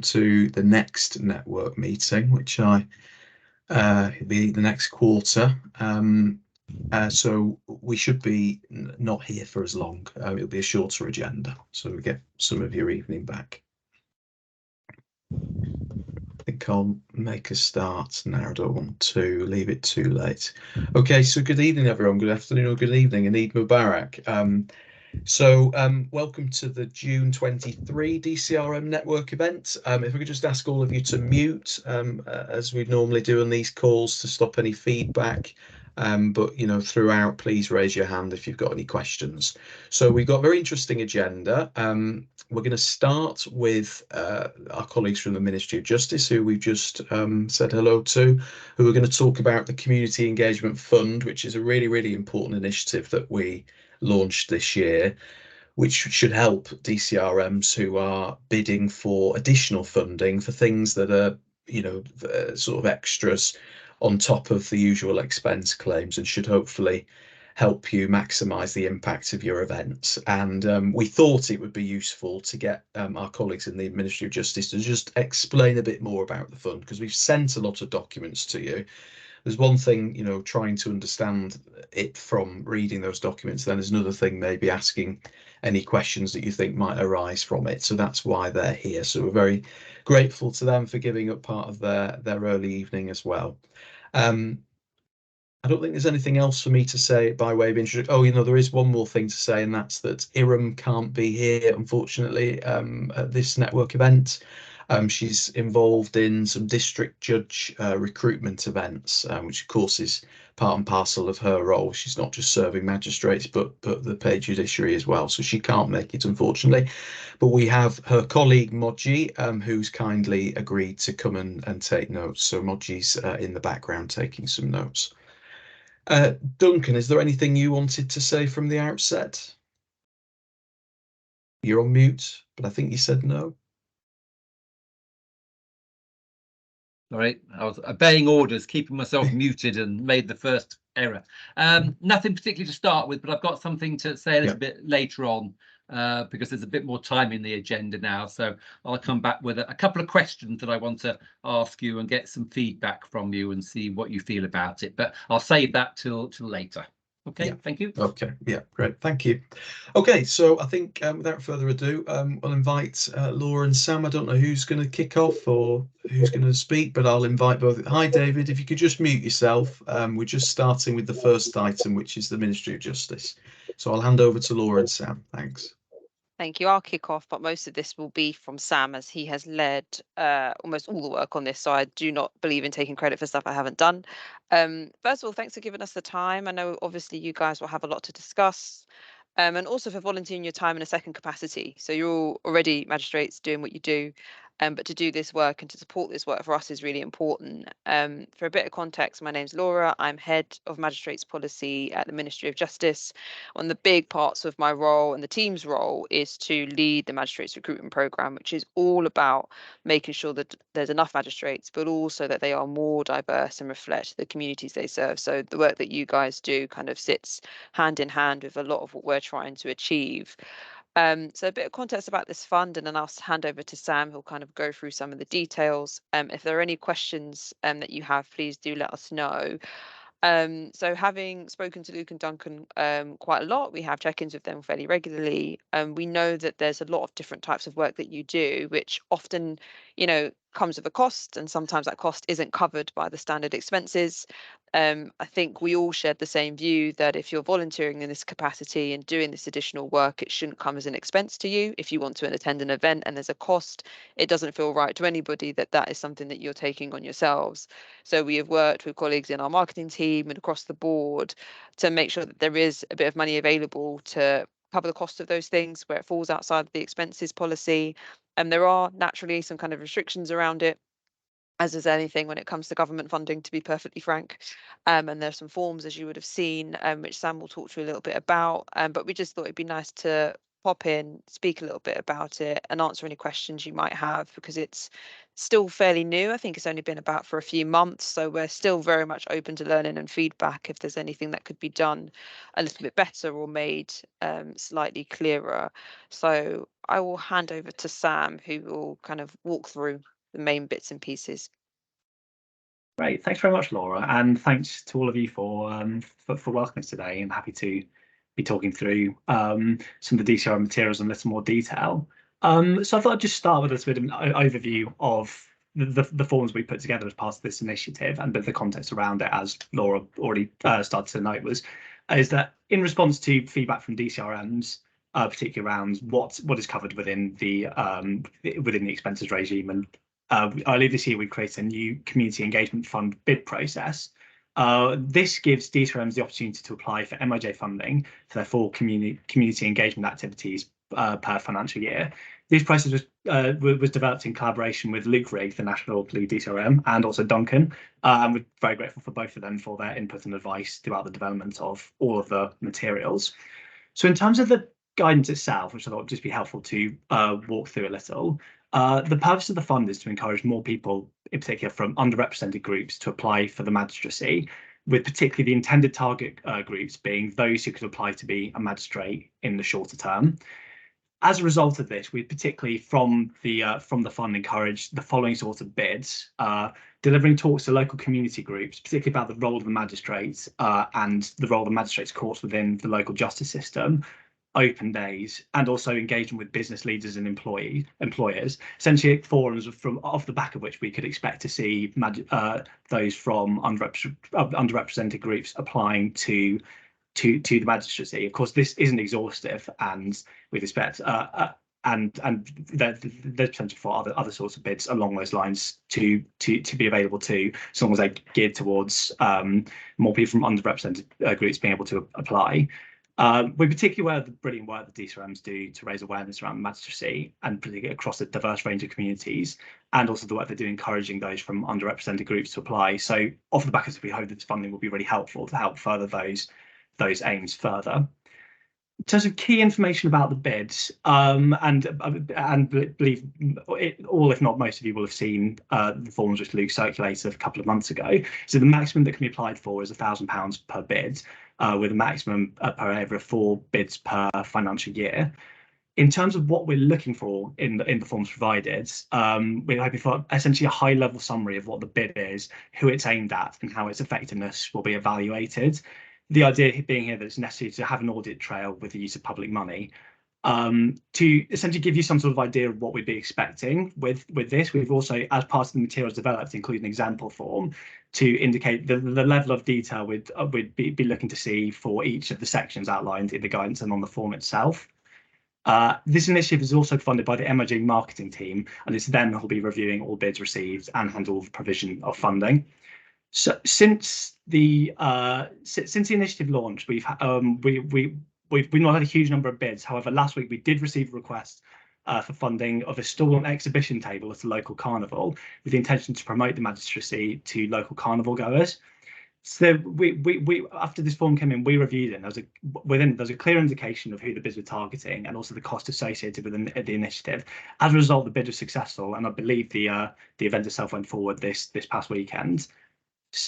to the next network meeting, which it'll be the next quarter. So we should be not here for as long. It'll be a shorter agenda, so we get some of your evening back. I think I'll make a start now. I don't want to leave it too late. Okay, so good evening, everyone. Good afternoon or good evening, and Eid Mubarak. Welcome to the June 23 DCRM network event. If we could just ask all of you to mute, as we normally do on these calls, to stop any feedback. But throughout, please raise your hand if you've got any questions. So we've got a very interesting agenda. We're going to start with our colleagues from the Ministry of Justice, who we've just said hello to, who are going to talk about the Community Engagement Fund, which is a really, really important initiative that we launched this year, which should help DCRMs who are bidding for additional funding for things that are, sort of extras on top of the usual expense claims, and should hopefully help you maximise the impact of your events. And we thought it would be useful to get our colleagues in the Ministry of Justice to just explain a bit more about the fund, because we've sent a lot of documents to you. There's one thing, trying to understand it from reading those documents. Then there's another thing, maybe asking any questions that you think might arise from it. So that's why they're here. So we're very grateful to them for giving up part of their early evening as well. I don't think there's anything else for me to say by way of introduction. Oh, there is one more thing to say, and that's that Iram can't be here, unfortunately, at this network event. She's involved in some district judge recruitment events, which of course is part and parcel of her role. She's not just serving magistrates, but the paid judiciary as well. So she can't make it, unfortunately. But we have her colleague Moji, who's kindly agreed to come and take notes. So Moji's in the background taking some notes. Duncan, is there anything you wanted to say from the outset? You're on mute, but I think you said no. Sorry, I was obeying orders, keeping myself muted, and made the first error. Nothing particularly to start with, but I've got something to say a little bit later on, because there's a bit more time in the agenda now. So I'll come back with a couple of questions that I want to ask you and get some feedback from you and see what you feel about it. But I'll save that till later. Okay, yeah. Thank you. Okay, yeah, great, thank you. Okay, so I think without further ado, I'll invite Laura and Sam. I don't know who's going to kick off or who's going to speak, but I'll invite both. Hi, David, if you could just mute yourself. We're just starting with the first item, which is the Ministry of Justice. So I'll hand over to Laura and Sam. Thanks. Thank you. I'll kick off, but most of this will be from Sam, as he has led almost all the work on this. So I do not believe in taking credit for stuff I haven't done. First of all, thanks for giving us the time. I know obviously you guys will have a lot to discuss, and also for volunteering your time in a second capacity. So you're all already magistrates doing what you do. But to do this work and to support this work for us is really important. For a bit of context, my name's Laura. I'm Head of Magistrates Policy at the Ministry of Justice. One of the big parts of my role and the team's role is to lead the Magistrates Recruitment Programme, which is all about making sure that there's enough magistrates, but also that they are more diverse and reflect the communities they serve. So the work that you guys do kind of sits hand in hand with a lot of what we're trying to achieve. So a bit of context about this fund, and then I'll hand over to Sam, who'll kind of go through some of the details. If there are any questions that you have, please do let us know. So having spoken to Luke and Duncan quite a lot, we have check-ins with them fairly regularly. We know that there's a lot of different types of work that you do, which often, comes with a cost, and sometimes that cost isn't covered by the standard expenses. I think we all shared the same view that if you're volunteering in this capacity and doing this additional work, it shouldn't come as an expense to you. If you want to attend an event and there's a cost, it doesn't feel right to anybody that is something that you're taking on yourselves. So we have worked with colleagues in our marketing team and across the board to make sure that there is a bit of money available to cover the cost of those things where it falls outside the expenses policy. And there are naturally some kind of restrictions around it, as is anything when it comes to government funding, to be perfectly frank. And there's some forms, as you would have seen, which Sam will talk to you a little bit about. But we just thought it'd be nice to pop in, speak a little bit about it, and answer any questions you might have, because it's still fairly new. I think it's only been about for a few months, so we're still very much open to learning and feedback if there's anything that could be done a little bit better or made slightly clearer. So I will hand over to Sam, who will kind of walk through the main bits and pieces. Great, thanks very much, Laura, and thanks to all of you for welcoming us today. I'm happy to be talking through some of the DCRM materials in a little more detail. So I thought I'd just start with a bit of an overview of the forms we put together as part of this initiative and a bit of the context around it, as Laura already started to note, is that in response to feedback from DCRMs, particularly around what is covered within the expenses regime, and earlier this year we created a new community engagement fund bid process. This gives DCRMs the opportunity to apply for MOJ funding for their full community engagement activities per financial year. This process was developed in collaboration with Luke Rigg, the National Lead DCRM, and also Duncan. And we're very grateful for both of them for their input and advice throughout the development of all of the materials. So in terms of the guidance itself, which I thought would just be helpful to walk through a little, the purpose of the fund is to encourage more people, in particular from underrepresented groups, to apply for the magistracy, with particularly the intended target groups being those who could apply to be a magistrate in the shorter term. As a result of this, we particularly from the fund encourage the following sorts of bids: delivering talks to local community groups, particularly about the role of the magistrates and the role of the magistrates' courts within the local justice system, open days, and also engagement with business leaders and employers, essentially forums from off the back of which we could expect to see those from underrepresented groups applying to the magistracy. Of course, this isn't exhaustive, and we'd expect and there's potential for other sorts of bids along those lines to be available too, as long as they're geared towards more people from underrepresented groups being able to apply. We particularly aware of the brilliant work that DCRMs do to raise awareness around magistracy, and particularly across a diverse range of communities, and also the work they do encouraging those from underrepresented groups to apply. So off the back of this, we hope that this funding will be really helpful to help further those aims further. In terms of key information about the bids, and believe it, all, if not most of you will have seen the forms which Luke circulated a couple of months ago. So the maximum that can be applied for is £1,000 per bid, with a maximum per every 4 bids per financial year. In terms of what we're looking for in the forms provided, we're hoping for essentially a high-level summary of what the bid is, who it's aimed at, and how its effectiveness will be evaluated. The idea being here that it's necessary to have an audit trail with the use of public money. To essentially give you some sort of idea of what we'd be expecting with this, we've also, as part of the materials developed, included an example form to indicate the level of detail we'd be looking to see for each of the sections outlined in the guidance and on the form itself. This initiative is also funded by the MOJ marketing team, and it's them who will be reviewing all bids received and handle the provision of funding. So since the initiative launched, we've not had a huge number of bids. However, last week we did receive a request for funding of a stall and exhibition table at a local carnival, with the intention to promote the magistracy to local carnival goers. So we after this form came in, we reviewed it. And there's a clear indication of who the bids were targeting, and also the cost associated with the initiative. As a result, the bid was successful, and I believe the event itself went forward this past weekend.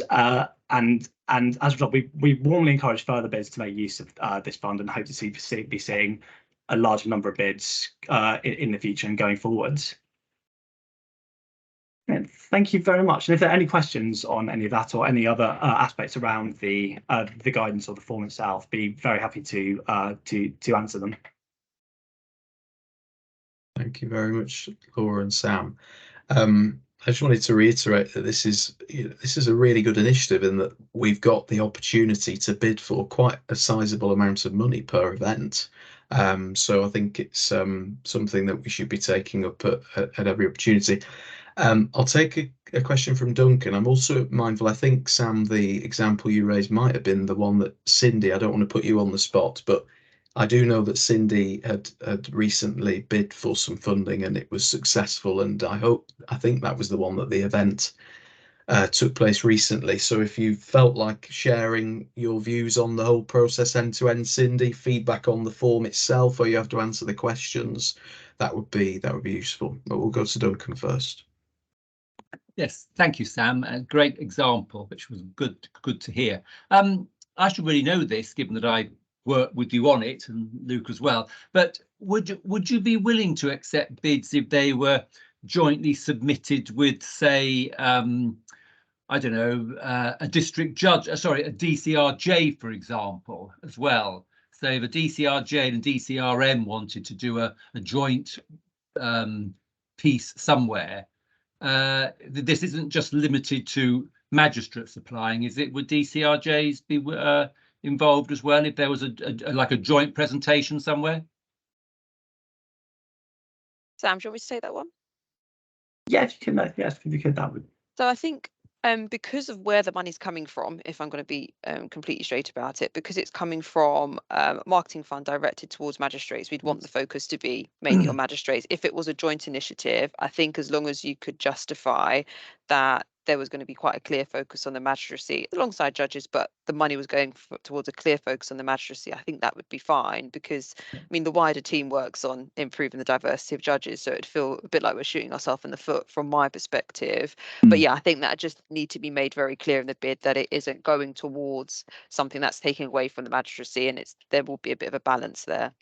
And as a result, we warmly encourage further bids to make use of this fund, and hope to be seeing a larger number of bids in the future and going forwards. And thank you very much. And if there are any questions on any of that or any other aspects around the guidance or the form itself, be very happy to answer them. Thank you very much, Laura and Sam. I just wanted to reiterate that this is a really good initiative in that we've got the opportunity to bid for quite a sizable amount of money per event. So I think it's something that we should be taking up at every opportunity. I'll take a question from Duncan. I'm also mindful, I think, Sam, the example you raised might have been the one that Cindy, I don't want to put you on the spot, but I do know that Cindy had recently bid for some funding and it was successful, and I think that was the one that the event took place recently. So if you felt like sharing your views on the whole process end to end, Cindy, feedback on the form itself, or you have to answer the questions, that would be useful. But we'll go to Duncan first. Yes, thank you, Sam. A great example, which was good to hear. I should really know this, given that I work with you on it, and Luke as well. But would you be willing to accept bids if they were jointly submitted with, say, I don't know, a district judge, sorry, a DCRJ, for example, as well? So if a DCRJ and a DCRM wanted to do a joint piece somewhere, this isn't just limited to magistrates applying, is it? Would DCRJs be involved as well if there was like a joint presentation somewhere? Sam, do you want me to take that one? Yeah, if you can, yes, if you could, that would. So I think because of where the money's coming from, if I'm going to be completely straight about it, because it's coming from a marketing fund directed towards magistrates, we'd want the focus to be mainly on magistrates. If it was a joint initiative, I think as long as you could justify that there was going to be quite a clear focus on the magistracy alongside judges, but the money was going towards a clear focus on the magistracy, I think that would be fine, because I mean the wider team works on improving the diversity of judges, so it'd feel a bit like we're shooting ourselves in the foot from my perspective. But yeah, I think that just need to be made very clear in the bid that it isn't going towards something that's taking away from the magistracy, and there will be a bit of a balance there.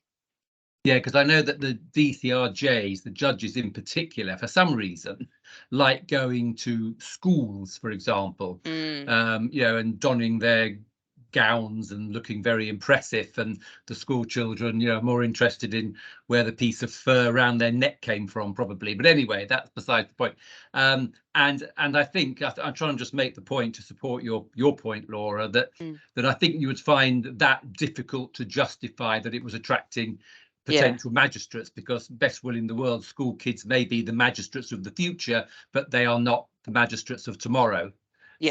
Yeah, because I know that the DCRJs, the judges in particular, for some reason, like going to schools, for example, you know, and donning their gowns and looking very impressive, and the school children, you know, more interested in where the piece of fur around their neck came from, probably. But anyway, that's beside the point. And I think I'm trying to just make the point to support your point, Laura, that I think you would find that difficult to justify that it was attracting potential magistrates, because best will in the world, school kids may be the magistrates of the future, but they are not the magistrates of tomorrow.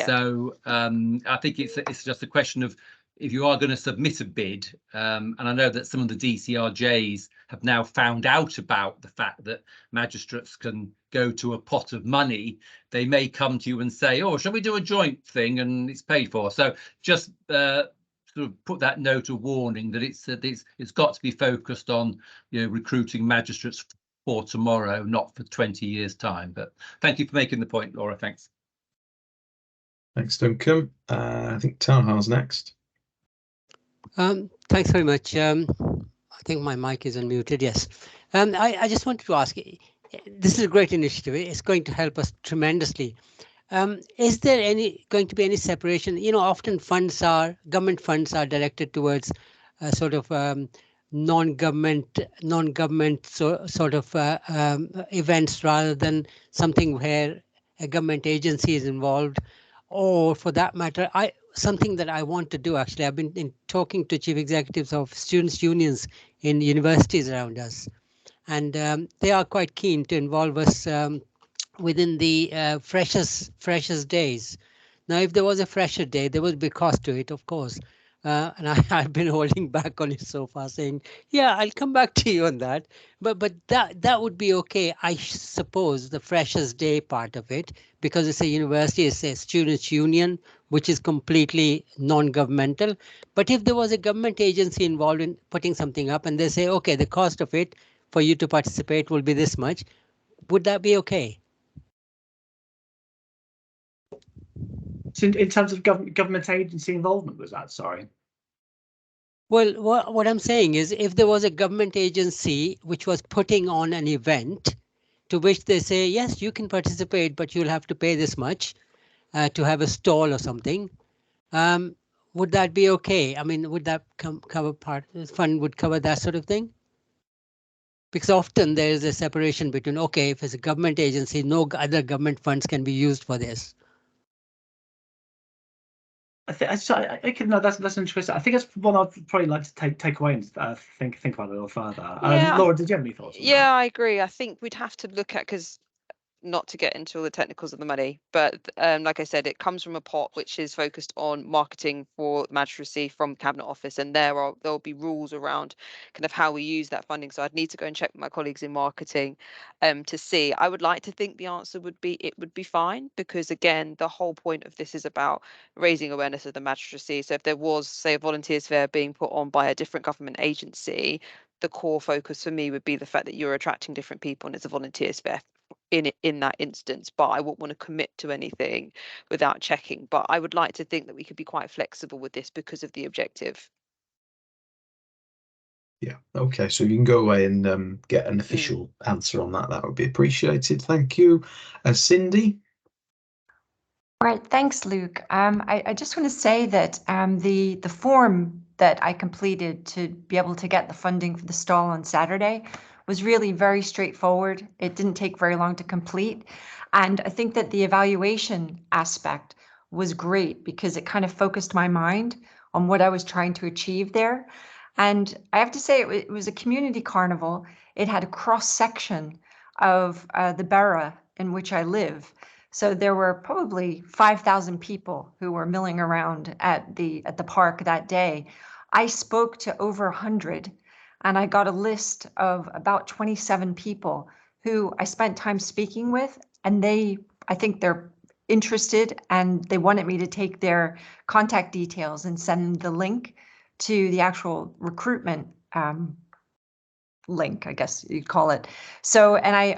So I think it's just a question of, if you are going to submit a bid, and I know that some of the DCRJs have now found out about the fact that magistrates can go to a pot of money, they may come to you and say, oh, shall we do a joint thing, and it's paid for. So just sort of put that note of warning that it's got to be focused on, you know, recruiting magistrates for tomorrow, not for 20 years' time. But thank you for making the point, Laura. Thanks. Thanks, Duncan. I think Taha's next. Thanks very much. I think my mic is unmuted. Yes. I just wanted to ask, this is a great initiative. It's going to help us tremendously. Is there going to be any separation? You know, often government funds are directed towards sort of non-government sort of events, rather than something where a government agency is involved, or for that matter, something that I want to do. Actually, I've been talking to chief executives of students' unions in universities around us, and they are quite keen to involve us within the freshers days. Now, if there was a fresher day, there would be cost to it, of course. And I've been holding back on it so far, saying, yeah, I'll come back to you on that. But that would be okay, I suppose, the freshers day part of it, because it's a university, it's a students' union, which is completely non-governmental. But if there was a government agency involved in putting something up, and they say, okay, the cost of it for you to participate will be this much, would that be okay? So in terms of government agency involvement, was that, sorry? Well, what I'm saying is, if there was a government agency which was putting on an event to which they say, yes, you can participate, but you'll have to pay this much to have a stall or something, would that be okay? I mean, would that cover part, the fund would cover that sort of thing? Because often there is a separation between, okay, if it's a government agency, no other government funds can be used for this. No, that's interesting. I think that's one I'd probably like to take away and think about it a little further. Laura, did you have any thoughts on that? Yeah, I agree. I think we'd have to look at, because not to get into all the technicals of the money, but like I said, it comes from a pot which is focused on marketing for the magistracy from Cabinet Office, and there'll be rules around kind of how we use that funding. So I'd need to go and check with my colleagues in marketing to see. I would like to think the answer would be it would be fine, because again, the whole point of this is about raising awareness of the magistracy. So if there was, say, a volunteers fair being put on by a different government agency, the core focus for me would be the fact that you're attracting different people and it's a volunteers fair in that instance. But I wouldn't want to commit to anything without checking. But I would like to think that we could be quite flexible with this because of the objective. Yeah. Okay. So you can go away and get an official answer on that. That would be appreciated. Thank you. Cindy. All right, thanks, Luke. I just want to say that the form that I completed to be able to get the funding for the stall on Saturday was really very straightforward. It didn't take very long to complete. And I think that the evaluation aspect was great because it kind of focused my mind on what I was trying to achieve there. And I have to say, it was a community carnival. It had a cross section of the borough in which I live. So there were probably 5,000 people who were milling around at the park that day. I spoke to over 100, and I got a list of about 27 people who I spent time speaking with, and I think they're interested, and they wanted me to take their contact details and send the link to the actual recruitment link, I guess you'd call it. So, and I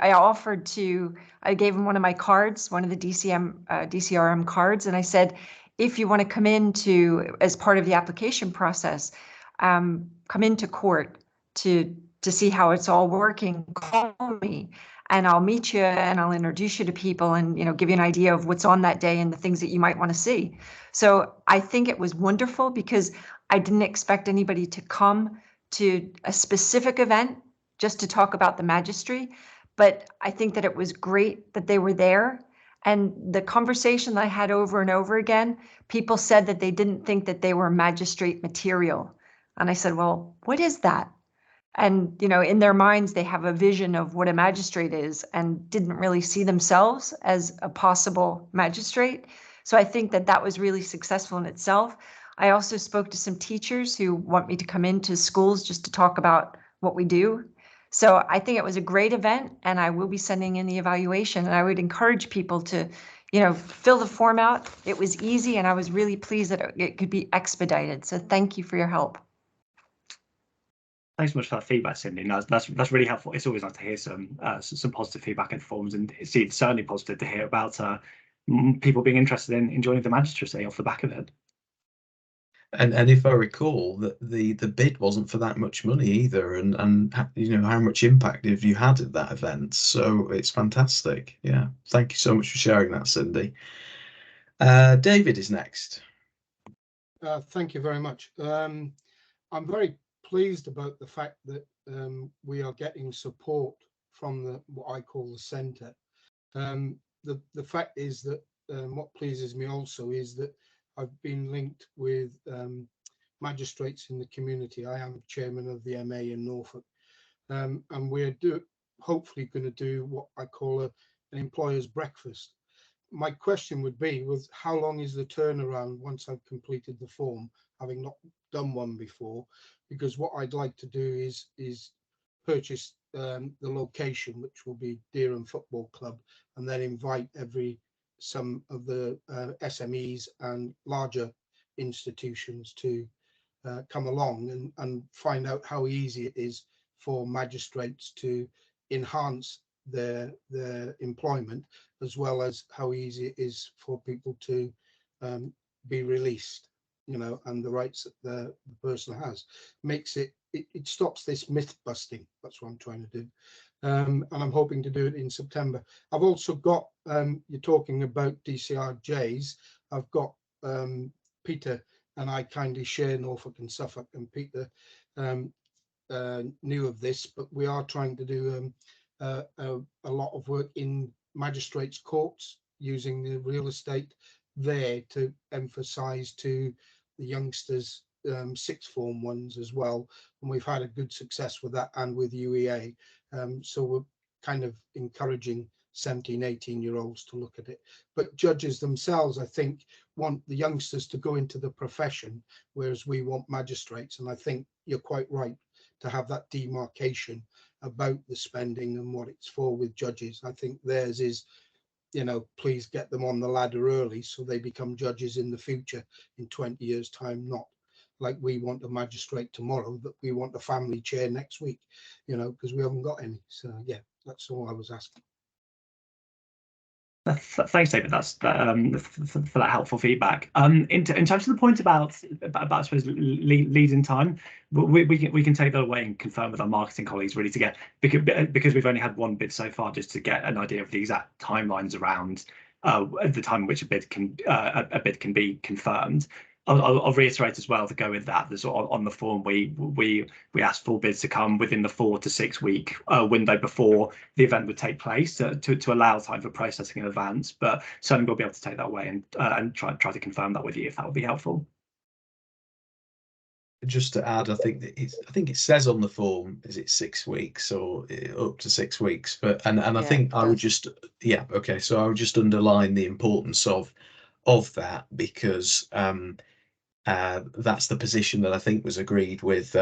gave him one of my cards, one of the DCRM cards, and I said, if you want to come into, as part of the application process, come into court to see how it's all working, call me and I'll meet you and I'll introduce you to people and, give you an idea of what's on that day and the things that you might want to see. So I think it was wonderful because I didn't expect anybody to come to a specific event just to talk about the magistracy, but I think that it was great that they were there. And the conversation that I had over and over again, people said that they didn't think that they were magistrate material. And I said, well, what is that? And, in their minds, they have a vision of what a magistrate is and didn't really see themselves as a possible magistrate. So I think that that was really successful in itself. I also spoke to some teachers who want me to come into schools just to talk about what we do. So I think it was a great event, and I will be sending in the evaluation. And I would encourage people to, fill the form out. It was easy, and I was really pleased that it could be expedited. So thank you for your help. Thanks so much for that feedback, Cindy. No, that's really helpful. It's always nice to hear some positive feedback in forums, and it's certainly positive to hear about people being interested in joining the magistracy off the back of it. And if I recall, that the bid wasn't for that much money either, and how much impact have you had at that event? So it's fantastic. Yeah, thank you so much for sharing that, Cindy. David is next. Thank you very much. I'm very pleased about the fact that we are getting support from what I call the centre. The fact is that what pleases me also is that I've been linked with magistrates in the community. I am chairman of the MA in Norfolk, and we're hopefully going to do what I call an employer's breakfast. My question would be, how long is the turnaround once I've completed the form, having not done one before? Because what I'd like to do is purchase the location, which will be Dereham Football Club, and then invite some of the SMEs and larger institutions to come along and find out how easy it is for magistrates to enhance their employment, as well as how easy it is for people to be released, and the rights that the person has. Makes it stops this myth busting. That's what I'm trying to do, and I'm hoping to do it in September. I've also got you're talking about DCRJs. I've got Peter and I kindly share Norfolk and Suffolk, and Peter knew of this, but we are trying to do a lot of work in magistrates' courts using the real estate there to emphasize to the youngsters, sixth form ones as well, and we've had a good success with that and with UEA. So we're kind of encouraging 17, 18-year-olds to look at it. But judges themselves, I think, want the youngsters to go into the profession, whereas we want magistrates. And I think you're quite right to have that demarcation about the spending and what it's for with judges. I think theirs is, please get them on the ladder early so they become judges in the future in 20 years' time, not like we want a magistrate tomorrow, but we want a family chair next week, because we haven't got any. So yeah, that's all I was asking. Thanks, David. That's for that helpful feedback. In terms of the point about I suppose lead in time, we can take that away and confirm with our marketing colleagues really to get, because we've only had one bid so far, just to get an idea of the exact timelines around the time in which a bid can be confirmed. I'll reiterate as well to go with that. There's on the form we asked full bids to come within the 4 to 6 week window before the event would take place to allow time for processing in advance. But certainly we'll be able to take that away and try to confirm that with you if that would be helpful. Just to add, I think it says on the form, is it 6 weeks or up to 6 weeks? But and I think I would just okay. So I would just underline the importance of that, because that's the position that I think was agreed with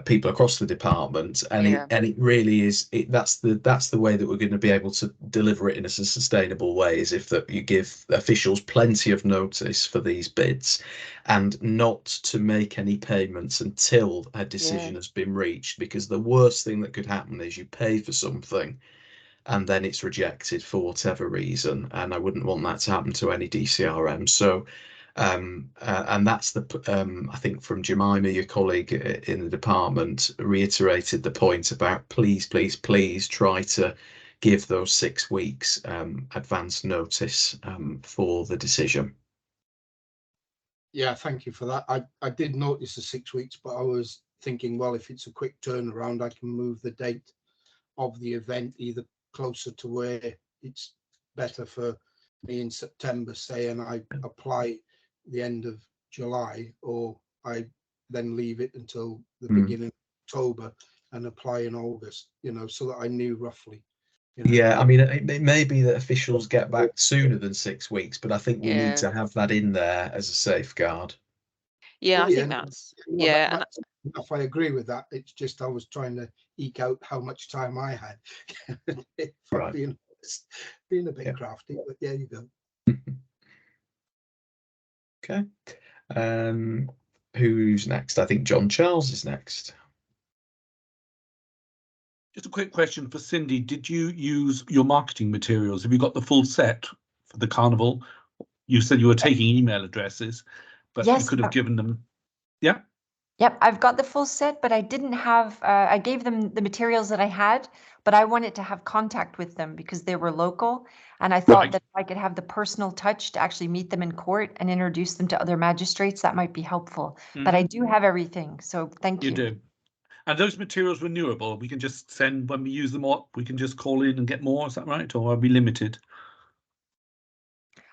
people across the department, and it really is. That's the way that we're going to be able to deliver it in a sustainable way. Is if that you give officials plenty of notice for these bids, and not to make any payments until a decision has been reached. Because the worst thing that could happen is you pay for something and then it's rejected for whatever reason, and I wouldn't want that to happen to any DCRM. So and that's I think from Jemima, your colleague in the department, reiterated the point about please try to give those 6 weeks advance notice for the decision. Yeah, thank you for that. I did notice the 6 weeks, but I was thinking, well, if it's a quick turnaround, I can move the date of the event either closer to where it's better for me in September, say, and I apply the end of July, or I then leave it until the beginning of October and apply in August, so that I knew roughly. Yeah, I mean, it may be that officials get back sooner than 6 weeks, but I think we need to have that in there as a safeguard. Yeah, I think that's if I agree with that. It's just I was trying to eke out how much time I had. Right. Being a bit crafty, but there you go. Okay. Who's next? I think John Charles is next. Just a quick question for Cindy. Did you use your marketing materials? Have you got the full set for the carnival? You said you were taking email addresses, but you could have given them. Yeah. Yep, I've got the full set, but I didn't have, I gave them the materials that I had, but I wanted to have contact with them because they were local. And I thought that if I could have the personal touch to actually meet them in court and introduce them to other magistrates, that might be helpful. But I do have everything, so thank you. You do. And those materials renewable. We can just send, when we use them up, we can just call in and get more. Is that right? Or are we limited?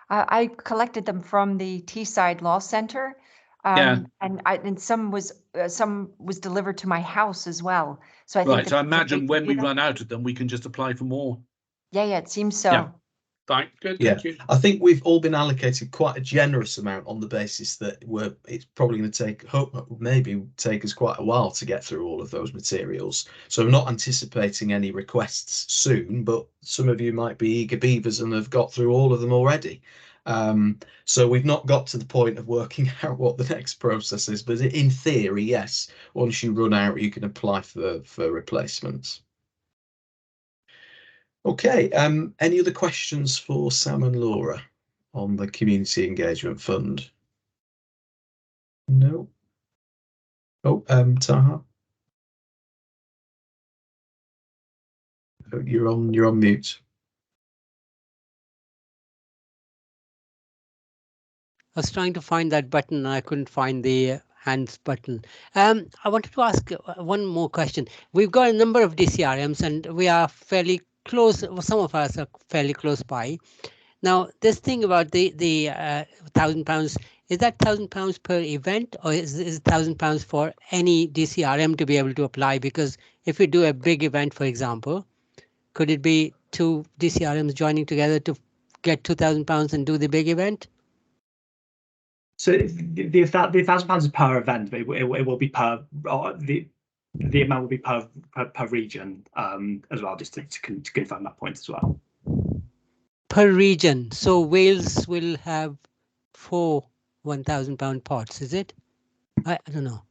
I collected them from the Teesside Law Centre. And some was delivered to my house as well. So I think so I imagine when we run out of them, we can just apply for more. Yeah, it seems so. Yeah. Right, good. Yeah, thank you. I think we've all been allocated quite a generous amount on the basis that it's probably going to take us quite a while to get through all of those materials. So I'm not anticipating any requests soon, but some of you might be eager beavers and have got through all of them already. So we've not got to the point of working out what the next process is, but in theory, yes, once you run out, you can apply for replacements. Okay, any other questions for Sam and Laura on the Community Engagement Fund? No. Oh, Taha. Oh, you're on mute. I was trying to find that button and I couldn't find the hands button. I wanted to ask one more question. We've got a number of DCRMs and we are fairly close. Some of us are fairly close by. Now, this thing about the £1,000, is that £1,000 per event, or is it £1,000 for any DCRM to be able to apply? Because if we do a big event, for example, could it be 2 DCRMs joining together to get £2,000 and do the big event? So the £1,000 is per event, but it will be per the amount will be per region as well, just to confirm that point as well. Per region. So Wales will have 4 £1,000 pots, is it? I don't know.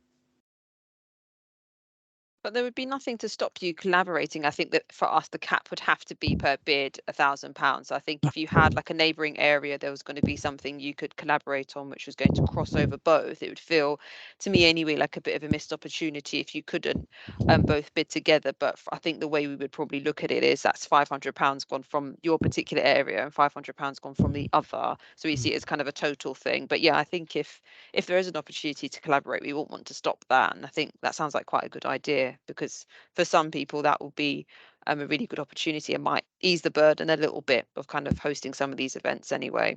But there would be nothing to stop you collaborating. I think that for us, the cap would have to be per bid £1,000. I think if you had like a neighbouring area, there was going to be something you could collaborate on, which was going to cross over both. It would feel, to me anyway, like a bit of a missed opportunity if you couldn't both bid together. But I think the way we would probably look at it is that's £500 gone from your particular area and £500 gone from the other. So we see it as kind of a total thing. But yeah, I think if there is an opportunity to collaborate, we won't want to stop that. And I think that sounds like quite a good idea, because for some people that will be a really good opportunity and might ease the burden a little bit of kind of hosting some of these events anyway.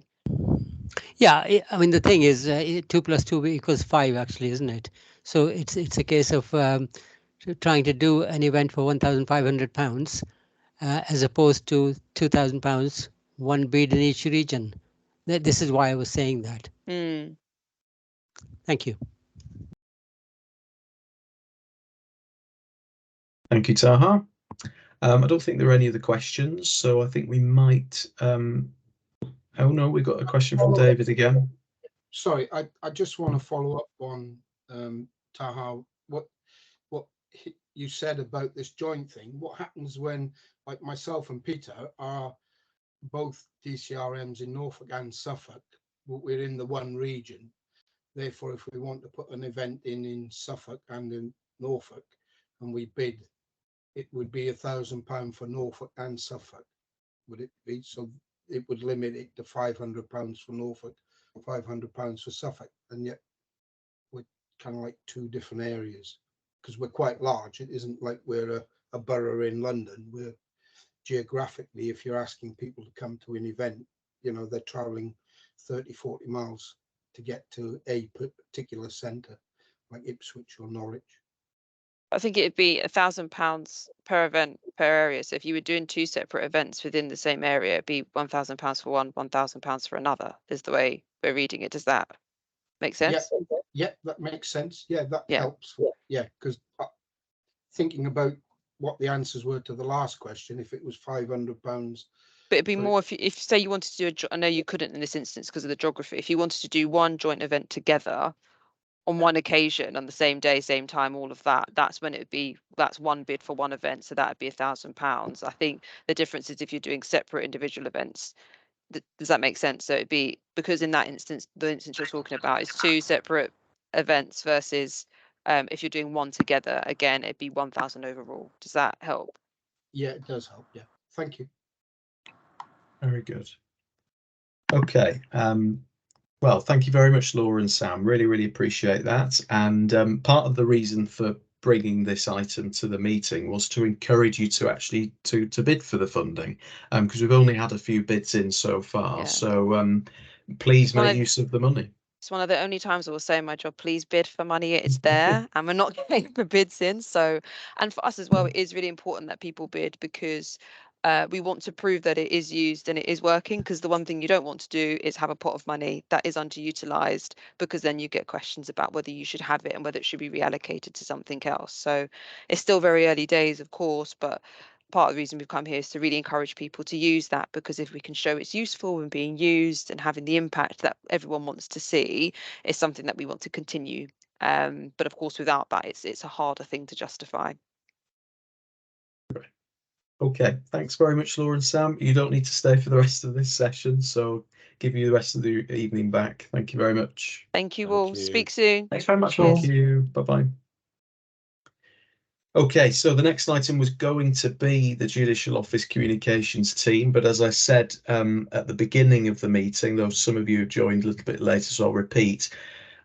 Yeah, I mean, the thing is 2 + 2 = 5 actually, isn't it? So it's a case of trying to do an event for £1,500 as opposed to £2,000, one bid in each region. This is why I was saying that. Thank you. Thank you, Taha. I don't think there are any other questions, so I think we might. Oh no, we've got a question from David again. Sorry, I just want to follow up on Taha. What you said about this joint thing. What happens when, like, myself and Peter are both DCRMs in Norfolk and Suffolk, but we're in the one region. Therefore, if we want to put an event in Suffolk and in Norfolk, and we bid, it would be £1,000 for Norfolk and Suffolk, would it be? So it would limit it to £500 for Norfolk, £500 for Suffolk, and yet we're kind of like two different areas because we're quite large. It isn't like we're a borough in London. We're geographically, if you're asking people to come to an event, you know, they're traveling 30-40 miles to get to a particular centre like Ipswich or Norwich. I think it'd be £1,000 per event per area. So if you were doing two separate events within the same area, it'd be £1,000 for one, £1,000 for another, is the way we're reading it. Does that make sense? Yeah, that makes sense. Yeah, that helps. Yeah, because thinking about what the answers were to the last question, if it was £500. But it'd be more if say you wanted to do I know you couldn't in this instance because of the geography. If you wanted to do one joint event together on one occasion on the same day, same time, all of that, that's when it would be, that's one bid for one event. So that would be £1,000. I think the difference is if you're doing separate individual events. Does that make sense? So it'd be, because in that instance, the instance you're talking about is two separate events versus if you're doing one together, again, it'd be 1,000 overall. Does that help? Yeah, it does help. Yeah, thank you. Very good. Okay. Well, thank you very much, Laura and Sam. Really appreciate that. And part of the reason for bringing this item to the meeting was to encourage you to actually to bid for the funding, because we've only had a few bids in so far. So please make use of the money. It's one of the only times I will say in my job, please bid for money. It's there and we're not getting the bids in. So, and for us as well, it is really important that people bid, because we want to prove that it is used and it is working, because the one thing you don't want to do is have a pot of money that is underutilized, because then you get questions about whether you should have it and whether it should be reallocated to something else. So it's still very early days, of course, but part of the reason we've come here is to really encourage people to use that, because if we can show it's useful and being used and having the impact that everyone wants to see, it's something that we want to continue. But of course, without that, it's a harder thing to justify. Okay, thanks very much, Laura and Sam. You don't need to stay for the rest of this session, so give you the rest of the evening back. Thank you very much. Thank you all. Speak soon. Thanks very much, Laura. Thank you. Bye-bye. Okay, so the next item was going to be the Judicial Office Communications team, but as I said at the beginning of the meeting, though some of you have joined a little bit later, so I'll repeat,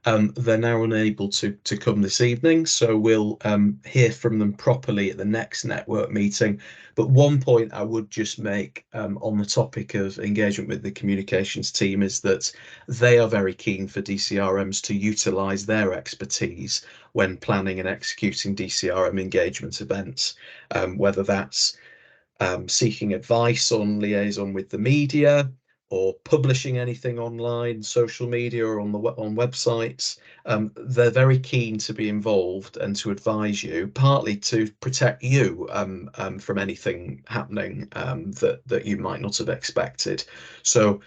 they're now unable to come this evening, so we'll hear from them properly at the next network meeting. But one point I would just make on the topic of engagement with the communications team is that they are very keen for DCRMs to utilise their expertise when planning and executing DCRM engagement events, whether that's seeking advice on liaison with the media, or publishing anything online, social media, or on websites. They're very keen to be involved and to advise you, partly to protect you from anything happening that you might not have expected. So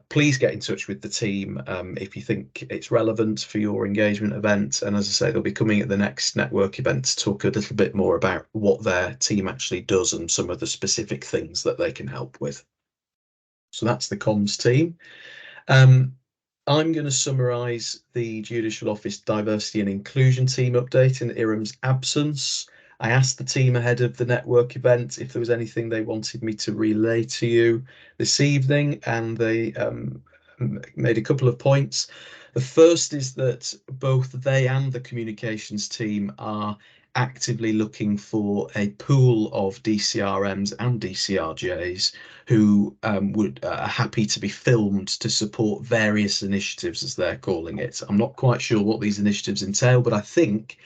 please get in touch with the team if you think it's relevant for your engagement event. And as I say, they'll be coming at the next network event to talk a little bit more about what their team actually does and some of the specific things that they can help with. So that's the comms team. I'm going to summarise the Judicial Office Diversity and Inclusion team update in Iram's absence. I asked the team ahead of the network event if there was anything they wanted me to relay to you this evening, and they made a couple of points. The first is that both they and the communications team are actively looking for a pool of DCRMs and DCRJs who are happy to be filmed to support various initiatives, as they're calling it. I'm not quite sure what these initiatives entail, but I think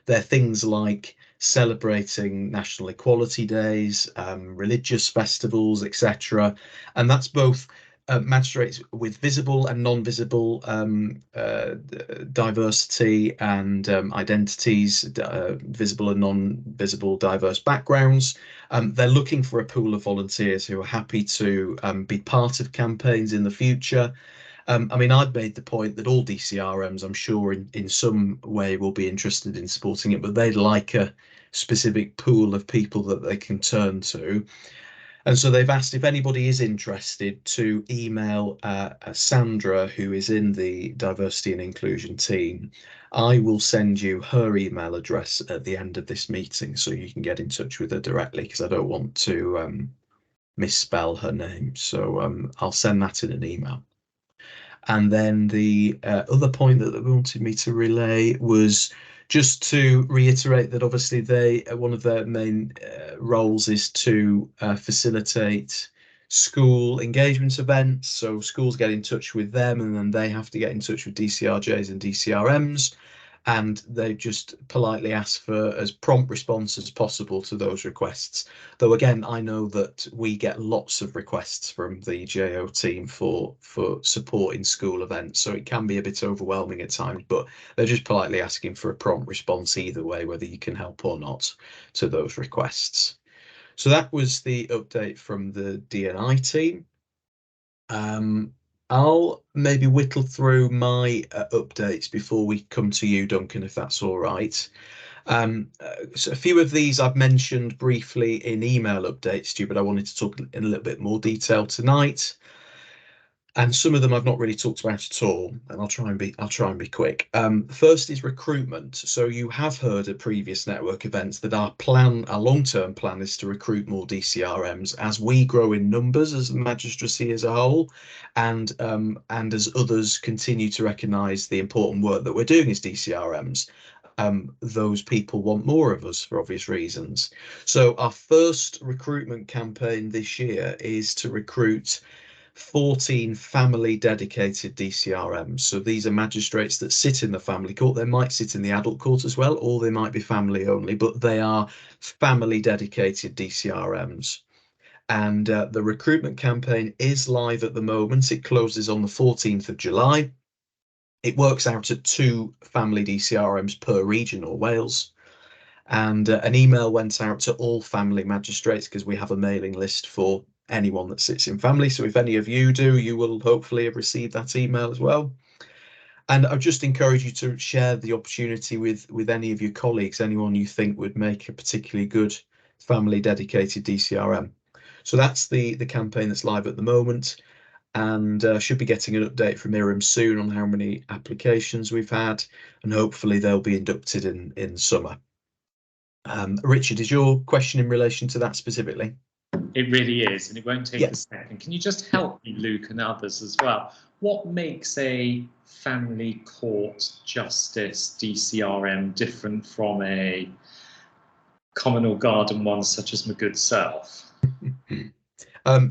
they're things like celebrating National Equality Days, religious festivals, etc. And that's both magistrates with visible and non-visible diversity and identities, visible and non-visible diverse backgrounds. They're looking for a pool of volunteers who are happy to be part of campaigns in the future. I mean, I've made the point that all DCRMs, I'm sure, in some way will be interested in supporting it, but they'd like a specific pool of people that they can turn to. And so they've asked if anybody is interested to email Sandra, who is in the Diversity and Inclusion team. I will send you her email address at the end of this meeting so you can get in touch with her directly, because I don't want to misspell her name. So I'll send that in an email. And then the other point that they wanted me to relay was just to reiterate that obviously one of their main roles is to facilitate school engagement events. So schools get in touch with them, and then they have to get in touch with DCRJs and DCRMs. And they just politely ask for as prompt response as possible to those requests. Though again, I know that we get lots of requests from the JO team for support in school events, so it can be a bit overwhelming at times, but they're just politely asking for a prompt response either way, whether you can help or not, to those requests. So that was the update from the D&I team. I'll maybe whittle through my updates before we come to you, Duncan, if that's all right. So a few of these I've mentioned briefly in email updates to you, but I wanted to talk in a little bit more detail tonight. And some of them I've not really talked about at all, and I'll try and be quick. First is recruitment. So you have heard at previous network events that our long-term plan is to recruit more DCRMs as we grow in numbers as a magistracy as a whole, and as others continue to recognise the important work that we're doing as DCRMs. Those people want more of us for obvious reasons. So our first recruitment campaign this year is to recruit 14 family dedicated DCRMs. So these are magistrates that sit in the family court. They might sit in the adult court as well, or they might be family only, but they are family dedicated DCRMs. And the recruitment campaign is live at the moment. It closes on the 14th of July. It works out at 2 family DCRMs per region or Wales. And an email went out to all family magistrates, because we have a mailing list for anyone that sits in family. So if any of you do, you will hopefully have received that email as well. And I just encourage you to share the opportunity with any of your colleagues, anyone you think would make a particularly good family dedicated DCRM. So that's the campaign that's live at the moment, and should be getting an update from Iram soon on how many applications we've had, and hopefully they'll be inducted in summer. Richard, is your question in relation to that specifically? It really is, and it won't take a second. Can you just help me, Luke, and others as well? What makes a family court justice DCRM different from a common or garden one such as my good self?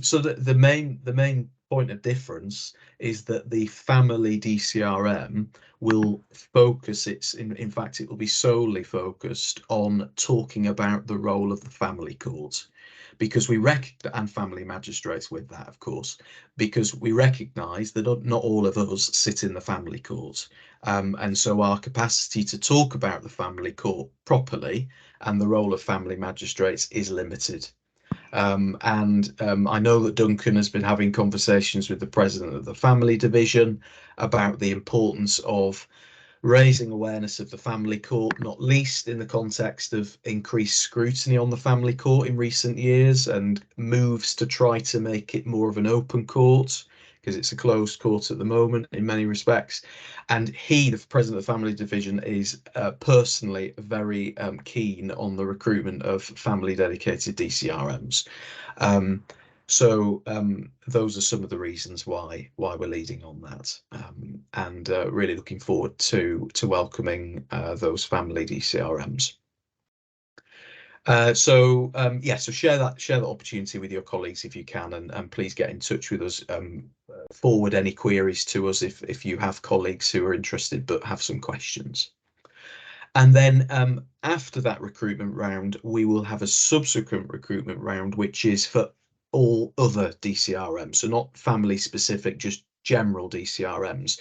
So the main point of difference is that the family DCRM will focus in fact it will be solely focused on talking about the role of the family court, because we and family magistrates with that, of course, because we recognise that not all of us sit in the family court, and so our capacity to talk about the family court properly and the role of family magistrates is limited. I know that Duncan has been having conversations with the president of the family division about the importance of raising awareness of the family court, not least in the context of increased scrutiny on the family court in recent years and moves to try to make it more of an open court, because it's a closed court at the moment in many respects. And he, the president of the family division, is personally very keen on the recruitment of family dedicated DCRMs. Those are some of the reasons why we're leading on that, and really looking forward to welcoming those family DCRMs. So share that opportunity with your colleagues if you can, and please get in touch with us. Forward any queries to us if you have colleagues who are interested but have some questions. And then after that recruitment round, we will have a subsequent recruitment round, which is for all other DCRMs, so not family specific, just general DCRMs.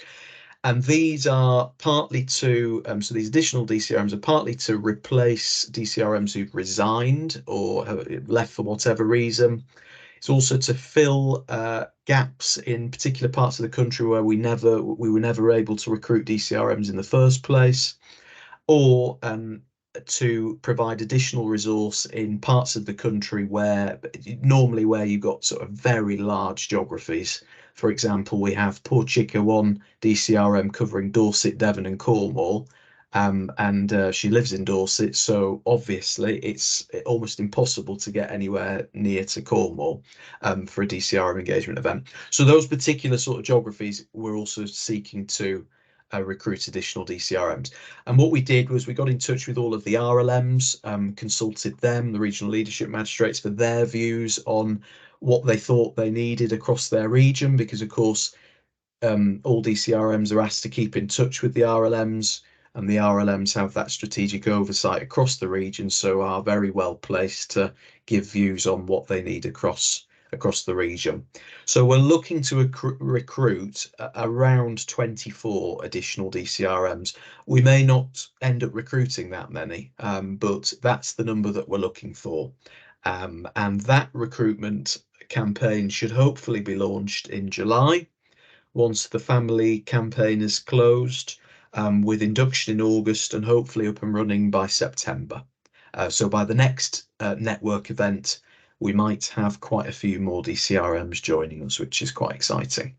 And these are partly to, so these additional DCRMs are partly to replace DCRMs who've resigned or have left for whatever reason. It's also to fill gaps in particular parts of the country where we were never able to recruit DCRMs in the first place, or to provide additional resource in parts of the country where you've got sort of very large geographies. For example, we have Porchicka 1 DCRM covering Dorset, Devon and Cornwall, and she lives in Dorset, so obviously it's almost impossible to get anywhere near to Cornwall for a DCRM engagement event. So those particular sort of geographies we're also seeking to recruit additional DCRMs. And what we did was we got in touch with all of the RLMs, consulted them, the regional leadership magistrates, for their views on what they thought they needed across their region, because of course all DCRMs are asked to keep in touch with the RLMs, and the RLMs have that strategic oversight across the region, so are very well placed to give views on what they need across the region. So we're looking to recruit around 24 additional DCRMs. We may not end up recruiting that many, but that's the number that we're looking for. And that recruitment campaign should hopefully be launched in July, once the family campaign is closed, with induction in August and hopefully up and running by September. So by the next network event, we might have quite a few more DCRMs joining us, which is quite exciting.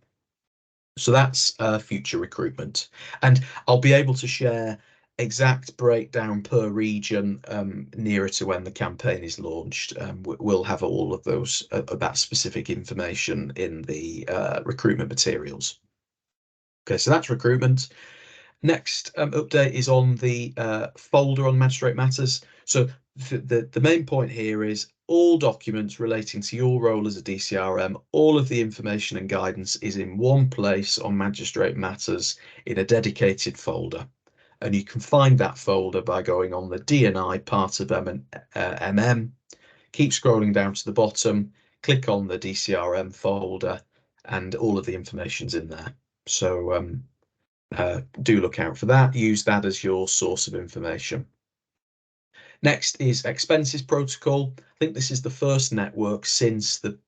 So that's future recruitment. And I'll be able to share exact breakdown per region nearer to when the campaign is launched. We'll have all of those that specific information in the recruitment materials. Okay, so that's recruitment. Next update is on the folder on Magistrate Matters. So the main point here is all documents relating to your role as a DCRM, all of the information and guidance is in one place on Magistrate Matters in a dedicated folder. And you can find that folder by going on the D&I part of MM, keep scrolling down to the bottom, click on the DCRM folder, and all of the information's in there. So do look out for that. Use that as your source of information. Next is expenses protocol. I think this is the first network since the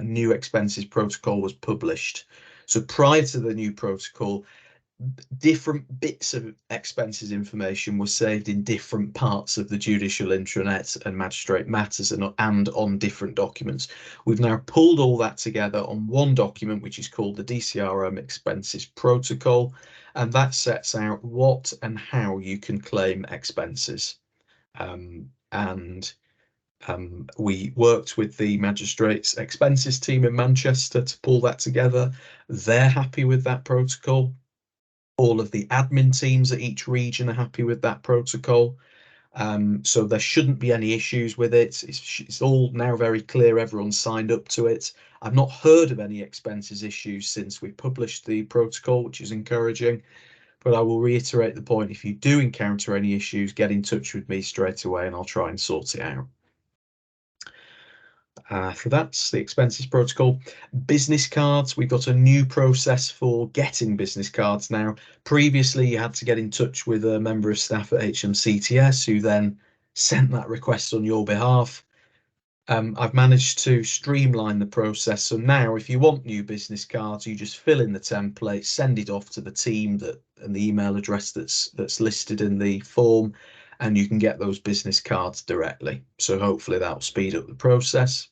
new expenses protocol was published. So prior to the new protocol, different bits of expenses information were saved in different parts of the judicial intranet and Magistrate Matters and on different documents. We've now pulled all that together on one document, which is called the DCRM expenses protocol, and that sets out what and how you can claim expenses. We worked with the magistrates expenses team in Manchester to pull that together. They're happy with that protocol. All of the admin teams at each region are happy with that protocol. So there shouldn't be any issues with it. It's all now very clear. Everyone's signed up to it. I've not heard of any expenses issues since we published the protocol, which is encouraging. But I will reiterate the point, if you do encounter any issues, get in touch with me straight away and I'll try and sort it out. So that's the expenses protocol. Business cards, we've got a new process for getting business cards now. Previously, you had to get in touch with a member of staff at HMCTS who then sent that request on your behalf. I've managed to streamline the process. So now if you want new business cards, you just fill in the template, send it off to the team and the email address that's listed in the form, and you can get those business cards directly. So hopefully that'll speed up the process.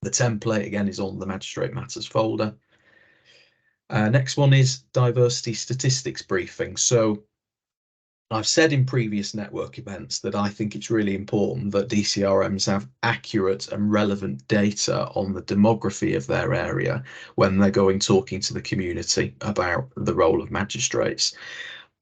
The template again is on the Magistrate Matters folder. Next one is diversity statistics briefing. So I've said in previous network events that I think it's really important that DCRMs have accurate and relevant data on the demography of their area when they're going talking to the community about the role of magistrates.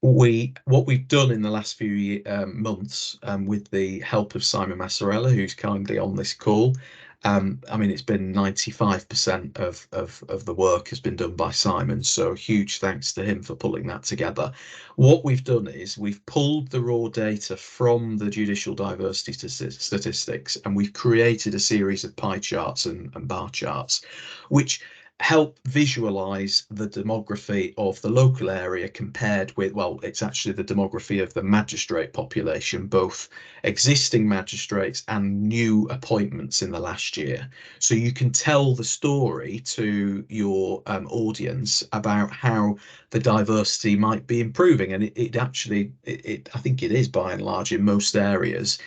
What we've done in the last few months, with the help of Simon Massarella, who's kindly on this call, I mean, it's been 95% of the work has been done by Simon, so huge thanks to him for pulling that together. What we've done is we've pulled the raw data from the judicial diversity statistics, and we've created a series of pie charts and bar charts, which help visualize the demography of the local area compared with, well, it's actually the demography of the magistrate population, both existing magistrates and new appointments in the last year. So you can tell the story to your audience about how the diversity might be improving. And it actually, I think it is by and large in most areas.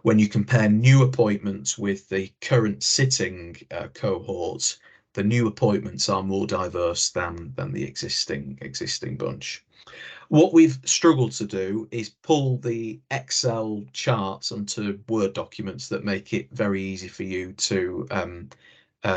When you compare new appointments with the current sitting cohorts, the new appointments are more diverse than the existing bunch. What we've struggled to do is pull the Excel charts onto Word documents that make it very easy for you to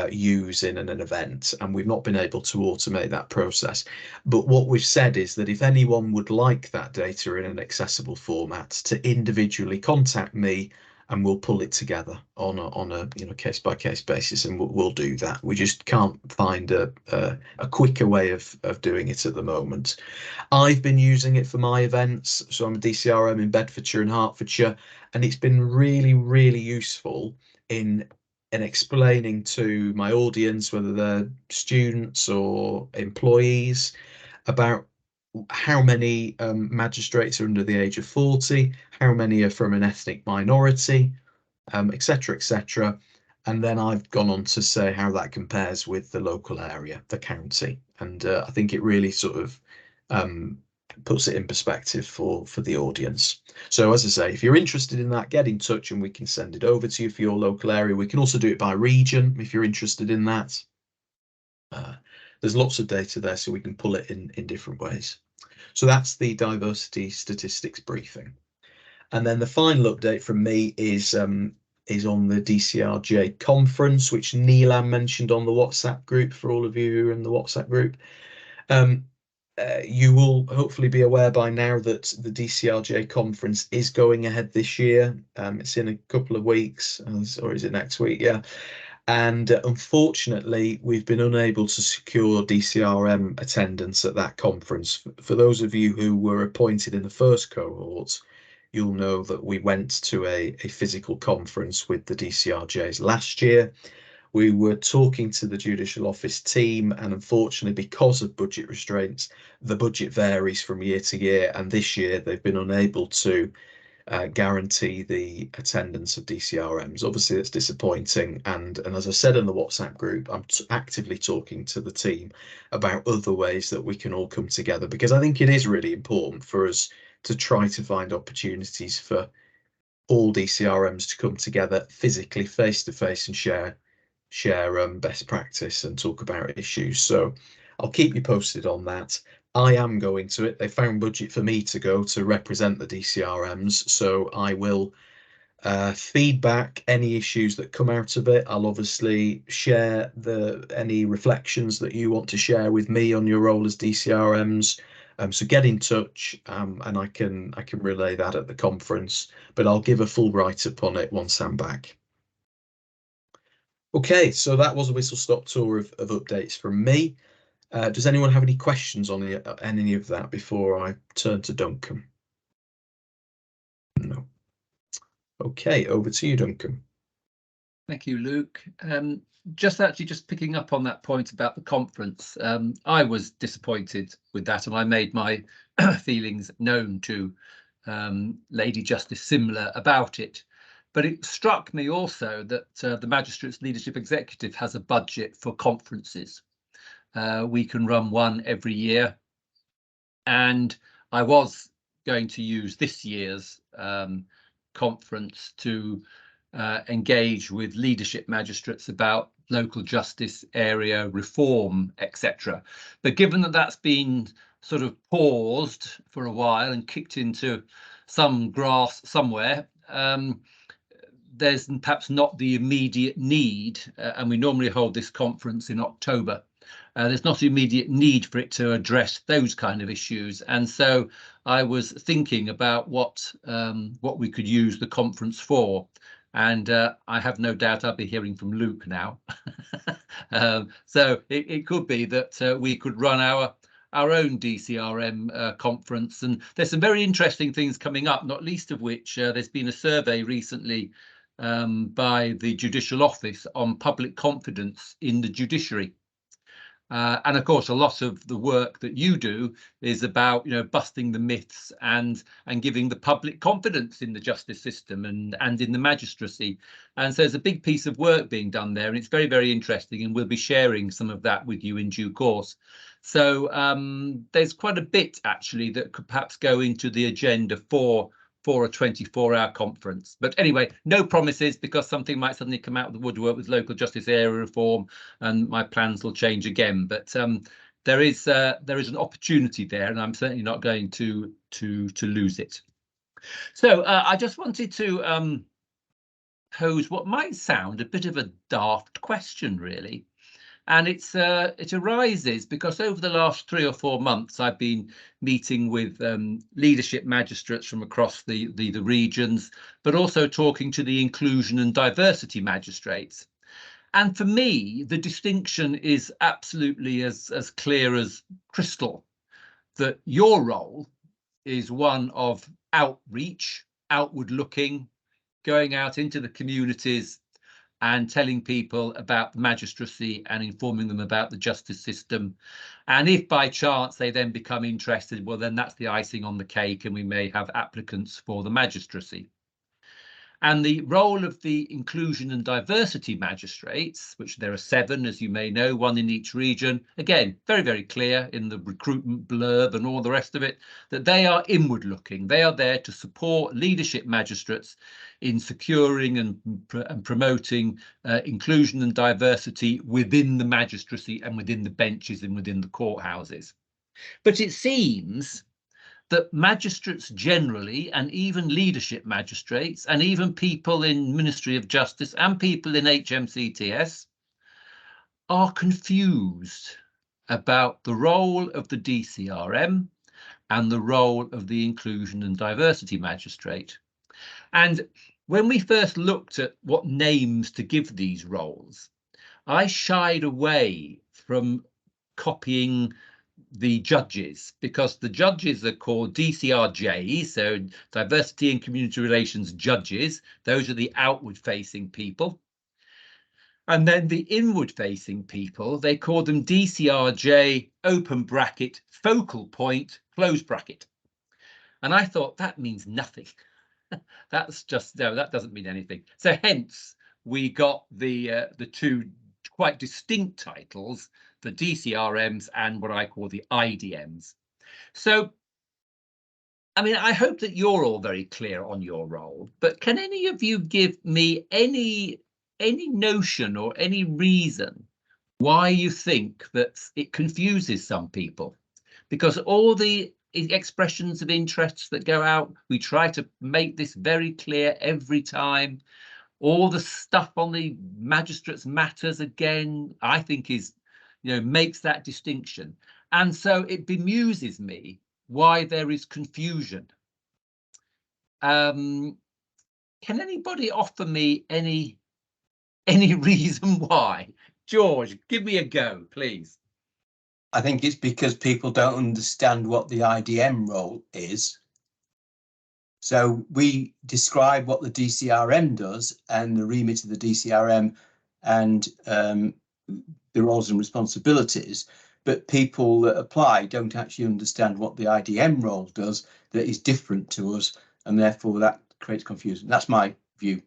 use in an event, and we've not been able to automate that process. But what we've said is that if anyone would like that data in an accessible format, to individually contact me, and we'll pull it together on a case-by-case basis, and we'll do that. We just can't find a quicker way of doing it at the moment. I've been using it for my events, so I'm a DCRM in Bedfordshire and Hertfordshire, and it's been really, really useful in explaining to my audience, whether they're students or employees, about how many magistrates are under the age of 40, how many are from an ethnic minority, etc., etc. And then I've gone on to say how that compares with the local area, the county. And I think it really sort of puts it in perspective for the audience. So as I say, if you're interested in that, get in touch and we can send it over to you for your local area. We can also do it by region if you're interested in that. There's lots of data there, so we can pull it in different ways. So that's the diversity statistics briefing. And then the final update from me is on the DCRJ conference, which Neelam mentioned on the WhatsApp group. For all of you who are in the WhatsApp group, you will hopefully be aware by now that the DCRJ conference is going ahead this year. It's in a couple of weeks, or is it next week? Yeah. And unfortunately, we've been unable to secure DCRM attendance at that conference. For those of you who were appointed in the first cohort, you'll know that we went to a physical conference with the DCRJs last year. We were talking to the Judicial Office team, and unfortunately, because of budget restraints, the budget varies from year to year, and this year they've been unable to guarantee the attendance of DCRMs. Obviously, that's disappointing, and as I said in the WhatsApp group, I'm actively talking to the team about other ways that we can all come together, because I think it is really important for us to try to find opportunities for all DCRMs to come together physically, face to face, and share best practice and talk about issues. So I'll keep you posted on that. I am going to it. They found budget for me to go to represent the DCRMs, so I will feedback any issues that come out of it. I'll obviously share any reflections that you want to share with me on your role as DCRMs. So get in touch, and I can relay that at the conference, but I'll give a full write-up on it once I'm back. Okay, so that was a whistle-stop tour of updates from me. Does anyone have any questions on any of that before I turn to Duncan? No. Okay, over to you, Duncan. Thank you, Luke. Just picking up on that point about the conference, I was disappointed with that, and I made my feelings known to Lady Justice Simler about it. But it struck me also that the Magistrates Leadership Executive has a budget for conferences. We can run one every year. And I was going to use this year's conference to engage with leadership magistrates about local justice area reform, etc. But given that that's been sort of paused for a while and kicked into some grass somewhere, there's perhaps not the immediate need, and we normally hold this conference in October. There's not immediate need for it to address those kind of issues, and so I was thinking about what we could use the conference for, and I have no doubt I'll be hearing from Luke now. So it could be that we could run our own DCRM conference, and there's some very interesting things coming up, not least of which there's been a survey recently by the Judicial Office on public confidence in the judiciary. And of course, a lot of the work that you do is about, busting the myths and giving the public confidence in the justice system and in the magistracy. And so there's a big piece of work being done there, and it's very, very interesting. And we'll be sharing some of that with you in due course. So there's quite a bit actually that could perhaps go into the agenda for a 24-hour conference. But anyway, no promises, because something might suddenly come out of the woodwork with local justice area reform and my plans will change again. But there is an opportunity there, and I'm certainly not going to lose it. So I just wanted to pose what might sound a bit of a daft question, really. And it arises because over the last 3 or 4 months, I've been meeting with leadership magistrates from across the regions, but also talking to the inclusion and diversity magistrates. And for me, the distinction is absolutely as clear as crystal, that your role is one of outreach, outward looking, going out into the communities and telling people about the magistracy and informing them about the justice system. And if by chance they then become interested, well, then that's the icing on the cake, and we may have applicants for the magistracy. And the role of the inclusion and diversity magistrates, which there are 7, as you may know, 1 in each region, again, very, very clear in the recruitment blurb and all the rest of it, that they are inward looking. They are there to support leadership magistrates in securing and promoting inclusion and diversity within the magistracy and within the benches and within the courthouses. But it seems that magistrates generally, and even leadership magistrates, and even people in Ministry of Justice and people in HMCTS are confused about the role of the DCRM and the role of the inclusion and diversity magistrate. And when we first looked at what names to give these roles, I shied away from copying the judges, because the judges are called DCRJ, so Diversity and Community Relations Judges. Those are the outward facing people. And then the inward facing people, they call them DCRJ, open bracket, focal point, close bracket. And I thought that means nothing. That's just, no, that doesn't mean anything. So hence we got the 2 quite distinct titles, the DCRMs and what I call the IDMs. So, I mean, I hope that you're all very clear on your role, but can any of you give me any notion or any reason why you think that it confuses some people? Because all the expressions of interest that go out, we try to make this very clear every time. All the stuff on the magistrates matters, again, I think is, makes that distinction. And so it bemuses me why there is confusion. Can anybody offer me any reason why? George, give me a go, please. I think it's because people don't understand what the IDM role is. So we describe what the DCRM does and the remit of the DCRM and the roles and responsibilities, but people that apply don't actually understand what the IDM role does that is different to us, and therefore that creates confusion. That's my view.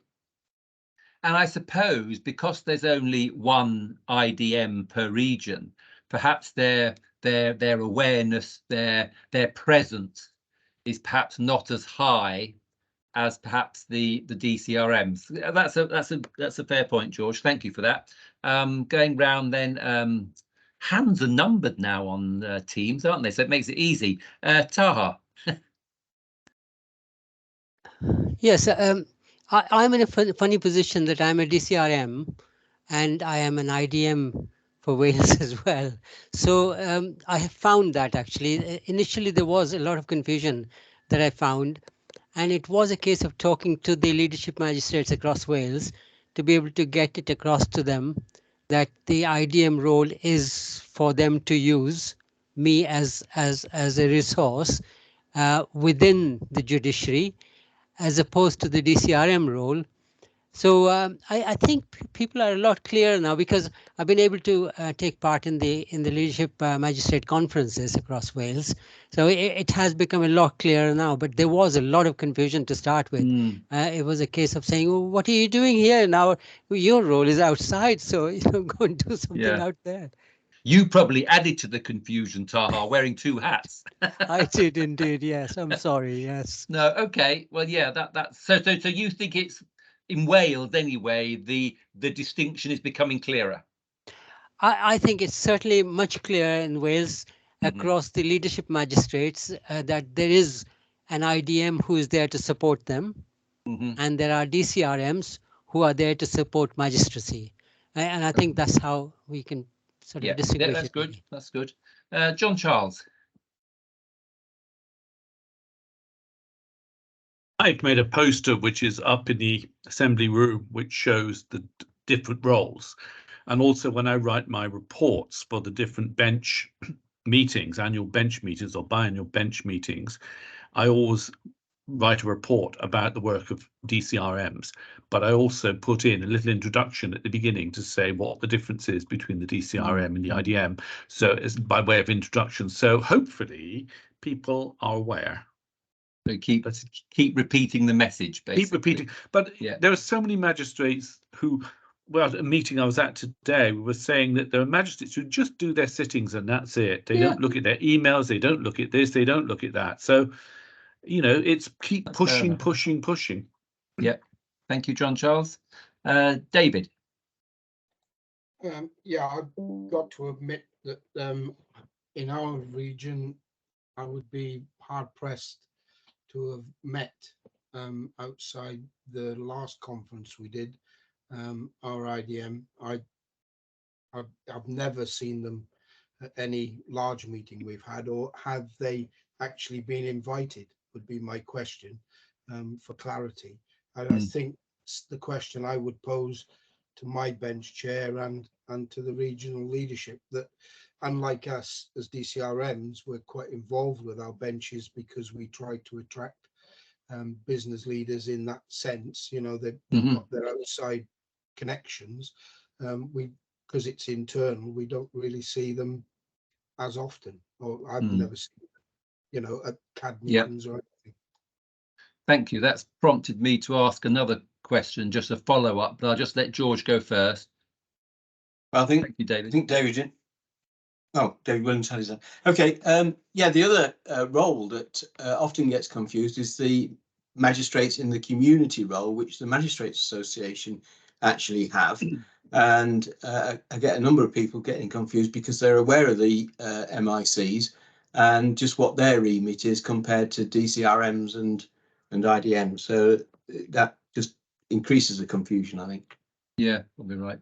And I suppose because there's only one IDM per region, perhaps their awareness, their presence is perhaps not as high as perhaps the DCRMs. That's a fair point, George. Thank you for that. Going round then, hands are numbered now on Teams, aren't they? So it makes it easy. Taha. Yes, I'm in a funny position that I'm a DCRM and I am an IDM for Wales as well. So I have found that actually, initially there was a lot of confusion that I found, and it was a case of talking to the leadership magistrates across Wales to be able to get it across to them that the IDM role is for them to use me as a resource within the judiciary, as opposed to the DCRM role. So I think people are a lot clearer now, because I've been able to take part in the leadership magistrate conferences across Wales. So it has become a lot clearer now, but there was a lot of confusion to start with. It was a case of saying, well, what are you doing here now? Your role is outside, so go and do something out there. You probably added to the confusion, Taha, wearing two hats. I did indeed, yes. I'm sorry, yes. No, okay. Well, yeah, that's so you think it's in Wales anyway, the distinction is becoming clearer? I think it's certainly much clearer in Wales across the leadership magistrates that there is an IDM who is there to support them, and there are DCRMs who are there to support magistracy. And I think that's how we can sort of distinguish it. That's good. That's good. John Charles. I've made a poster which is up in the assembly room, which shows the different roles. And also when I write my reports for the different bench meetings, annual bench meetings or biannual bench meetings, I always write a report about the work of DCRMs, but I also put in a little introduction at the beginning to say what the difference is between the DCRM and the IDM. So it's by way of introduction. So hopefully people are aware. So keep repeating the message, basically. Keep repeating. But there are so many magistrates who, well, at a meeting I was at today, we were saying that there are magistrates who just do their sittings and that's it. They don't look at their emails, they don't look at this, they don't look at that. So, it's keep pushing. Yeah. Thank you, John Charles. David. Yeah, I've got to admit that in our region, I would be hard pressed to have met outside the last conference we did, our IDM. I've never seen them at any large meeting we've had, or have they actually been invited, would be my question, for clarity. And I think the question I would pose to my bench chair and to the regional leadership, that unlike us as DCRMs, we're quite involved with our benches because we try to attract business leaders in that sense. They've got their outside connections. Because it's internal, we don't really see them as often, or I've never seen them, at CAD meetings or anything. Thank you. That's prompted me to ask another question, just a follow-up, but I'll just let George go first. Well, thank you, David. I think David did. Oh, David Williams had his hand. Okay. The other role that often gets confused is the magistrates in the community role, which the Magistrates Association actually have. And I get a number of people getting confused because they're aware of the MICs and just what their remit is compared to DCRMs and IDM. So that just increases the confusion, I think. Yeah, probably right.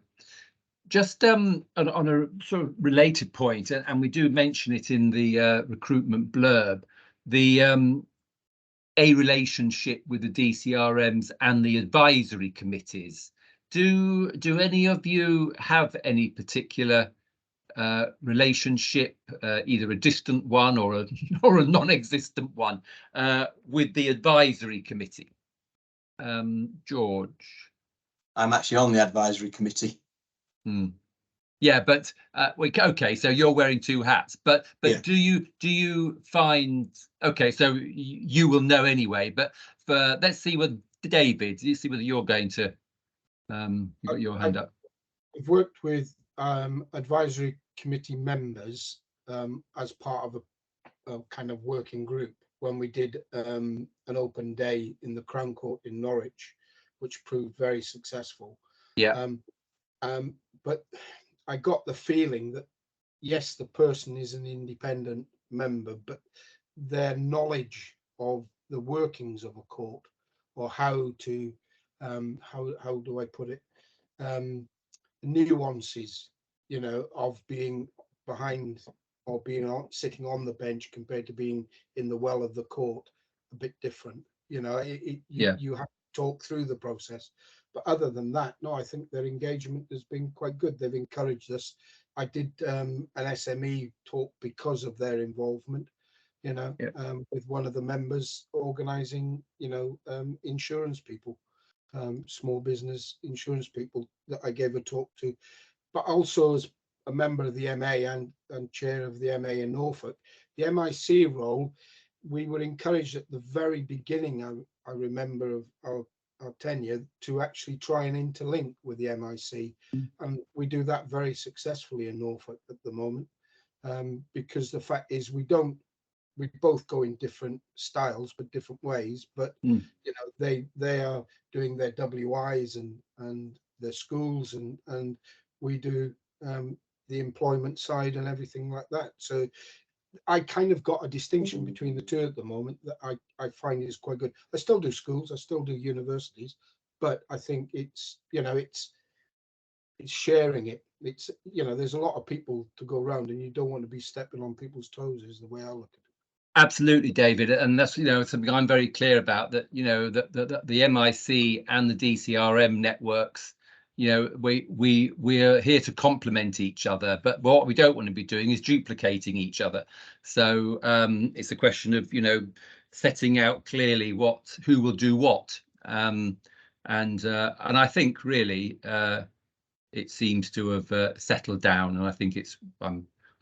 Just on a sort of related point, and we do mention it in the recruitment blurb, the a relationship with the DCRMs and the advisory committees. Do any of you have any particular relationship, either a distant one or a non-existent one, with the advisory committee? George. I'm actually on the advisory committee. Yeah, but okay, so you're wearing two hats, but yeah. do you find, okay, so you will know anyway, but let's see with David, you see whether you're going to You got your hand up. I've worked with advisory committee members as part of a kind of working group when we did an open day in the Crown Court in Norwich, which proved very successful. Yeah. But I got the feeling that, yes, the person is an independent member, but their knowledge of the workings of a court, or how to, how do I put it, nuances, you know, of being behind or being sitting on the bench compared to being in the well of the court, a bit different. You know, you have to talk through the process. But other than that, no, I think their engagement has been quite good. They've encouraged us. I did an SME talk because of their involvement, you know, with one of the members organising, you know, insurance people, small business insurance people that I gave a talk to. But also as a member of the MA and chair of the MA in Norfolk, the MIC role, we were encouraged at the very beginning, I remember, of our tenure, to actually try and interlink with the MIC. And we do that very successfully in Norfolk at the moment, because the fact is we both go in different styles but different ways, but you know, they are doing their WIs and their schools, and we do the employment side and everything like that. So I kind of got a distinction between the two at the moment that I find is quite good. I still do schools, I still do universities, but I think it's, you know, it's sharing it. It's, you know, there's a lot of people to go around, and you don't want to be stepping on people's toes, is the way I look at it. Absolutely, David, and that's, you know, something I'm very clear about, that, you know, that the MIC and the DCRM networks, you know, we're here to complement each other, but what we don't want to be doing is duplicating each other. So it's a question of, you know, setting out clearly who will do what, and I think really it seems to have settled down, and I think it's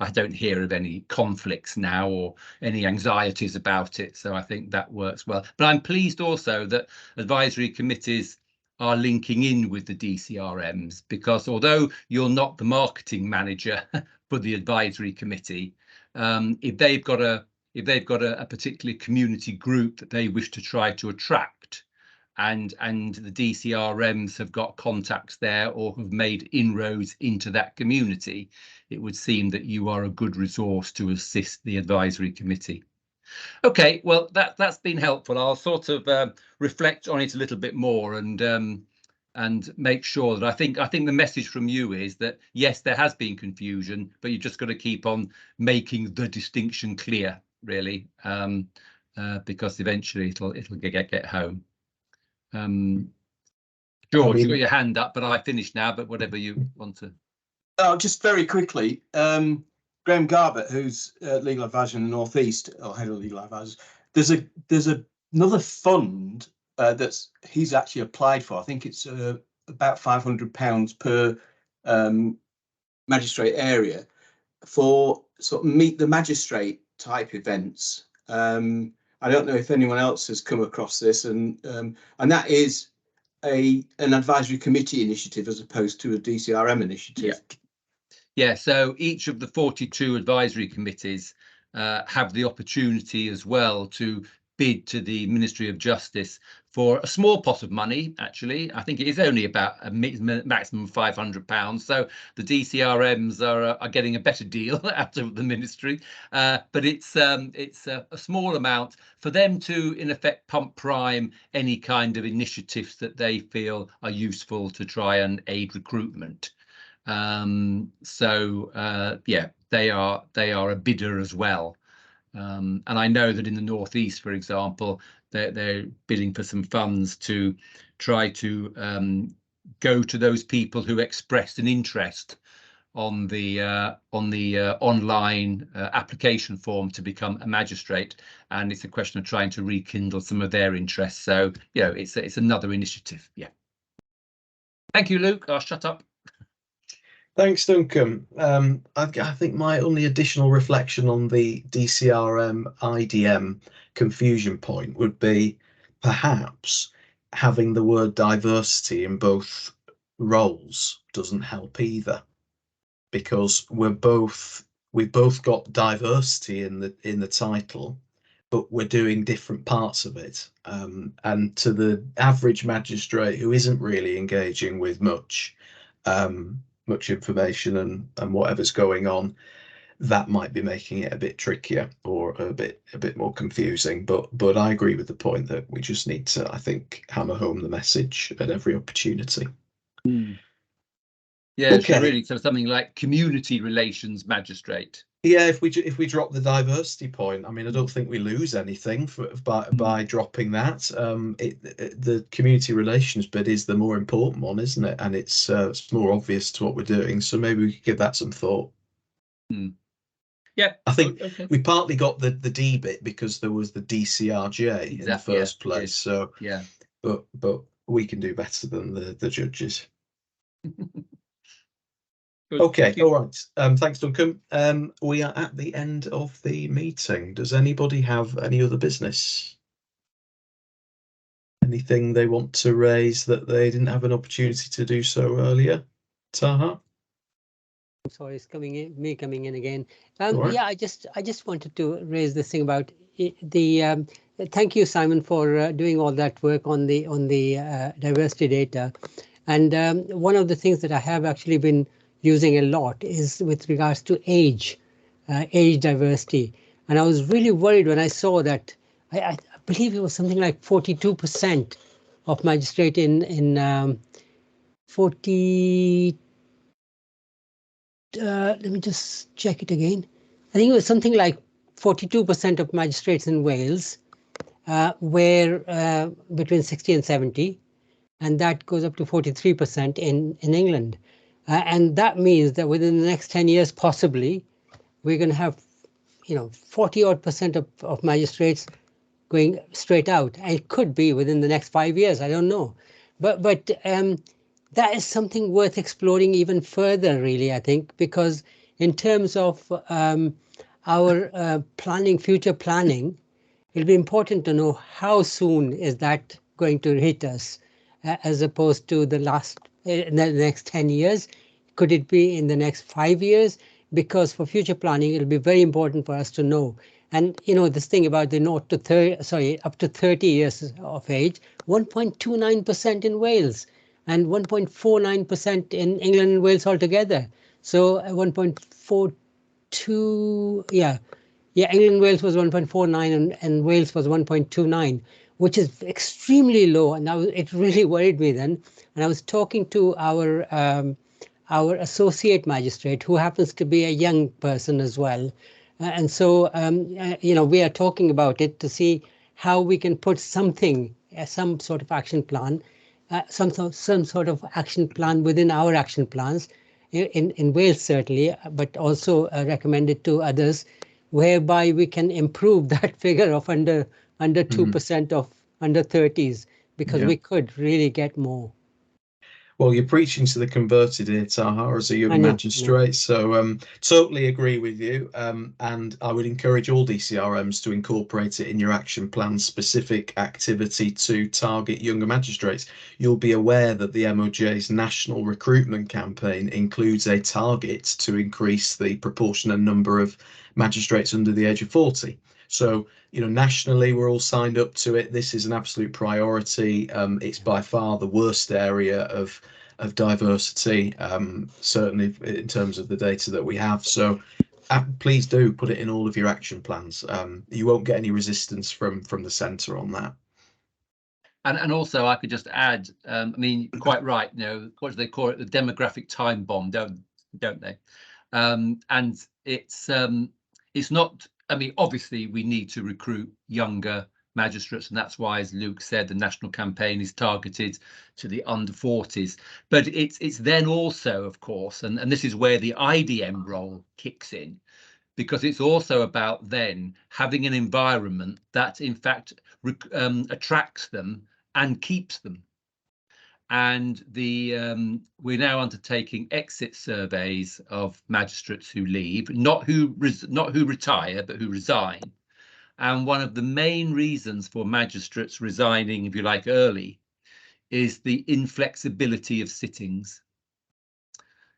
I don't hear of any conflicts now or any anxieties about it. So I think that works well. But I'm pleased also that advisory committees are linking in with the DCRMs, because although you're not the marketing manager for the advisory committee, if they've got a particular community group that they wish to try to attract, and the DCRMs have got contacts there or have made inroads into that community, it would seem that you are a good resource to assist the advisory committee. Okay, well, that's been helpful. I'll sort of reflect on it a little bit more and make sure that I think the message from you is that, yes, there has been confusion, but you've just got to keep on making the distinction clear, really, because eventually it'll get home. George, you got your hand up, but I finished now, but whatever you want to. Oh, just very quickly, Graham Garbutt, who's legal advisor in the North East, or head of legal advisors, there's another fund he's actually applied for. I think it's about £500 per magistrate area for sort of meet the magistrate type events. I don't know if anyone else has come across this, and that is an advisory committee initiative as opposed to a DCRM initiative. Yeah, so each of the 42 advisory committees have the opportunity as well to bid to the Ministry of Justice for a small pot of money. Actually, I think it is only about a maximum £500. So the DCRMs are getting a better deal out of the ministry, but it's a small amount for them to, in effect, pump prime any kind of initiatives that they feel are useful to try and aid recruitment. Yeah, they are a bidder as well. And I know that in the North East, for example, they're bidding for some funds to try to go to those people who expressed an interest on the online application form to become a magistrate, and it's a question of trying to rekindle some of their interest. So, you know, it's another initiative. Yeah. Thank you, Luke. I'll shut up. Thanks, Duncan. I think my only additional reflection on the DCRM IDM confusion point would be perhaps having the word diversity in both roles doesn't help either, because we've both got diversity in the title, but we're doing different parts of it. And to the average magistrate who isn't really engaging with much information and whatever's going on, that might be making it a bit trickier or a bit more confusing. But I agree with the point that we just need to, I think, hammer home the message at every opportunity. Yeah, okay. So really, so something like community relations magistrate. Yeah, if we drop the diversity point, I mean, I don't think we lose anything by dropping that. The community relations bit is the more important one, isn't it? And it's more obvious to what we're doing. So maybe we could give that some thought. Yeah, I think we partly got the D bit because there was the DCRJ in the first place. So yeah, but we can do better than the judges. Okay, all right. Thanks, Duncan. We are at the end of the meeting. Does anybody have any other business? Anything they want to raise that they didn't have an opportunity to do so earlier? Taha? Sorry, it's coming in again. Right. Yeah, I just wanted to raise this thing about the. Thank you, Simon, for doing all that work on the diversity data. And one of the things that I have actually been using a lot is with regards to age diversity. And I was really worried when I saw that. I believe it was something like 42% of magistrate in 40. Let me just check it again. I think it was something like 42% of magistrates in Wales were between 60 and 70, and that goes up to 43% in England. And that means that within the next 10 years, possibly, we're going to have, 40-odd% of magistrates going straight out. And it could be within the next 5 years. I don't know. But that is something worth exploring even further, really, I think, because in terms of our future planning, it'll be important to know how soon is that going to hit us, as opposed to the next 10 years. Could it be in the next 5 years? Because for future planning, it'll be very important for us to know. And this thing about the up to 30 years of age, 1.29% in Wales. And 1.49% in England and Wales altogether. So 1.42, England and Wales was 1.49 and Wales was 1.29, which is extremely low. And now it really worried me then. And I was talking to our associate magistrate, who happens to be a young person as well. And so, we are talking about it to see how we can put some sort of action plan, some sort of action plan within our action plans in Wales, certainly, but also recommended to others, whereby we can improve that figure of under 2% of under 30s, because we could really get more. Well, you're preaching to the converted here, Taha, as a young magistrate. So totally agree with you. And I would encourage all DCRMs to incorporate it in your action plan specific activity to target younger magistrates. You'll be aware that the MOJ's national recruitment campaign includes a target to increase the proportion and number of magistrates under the age of 40. So, nationally, we're all signed up to it. This is an absolute priority. It's by far the worst area of diversity, certainly in terms of the data that we have. So please do put it in all of your action plans. You won't get any resistance from the centre on that. And also, I could just add, I mean, quite right, what do they call it? The demographic time bomb, don't they? And it's not, I mean, obviously we need to recruit younger magistrates, and that's why, as Luke said, the national campaign is targeted to the under 40s. But it's then also, of course, and this is where the IDM role kicks in, because it's also about then having an environment that in fact attracts them and keeps them. And we're now undertaking exit surveys of magistrates who leave, not who retire, but who resign. And one of the main reasons for magistrates resigning, if you like, early, is the inflexibility of sittings.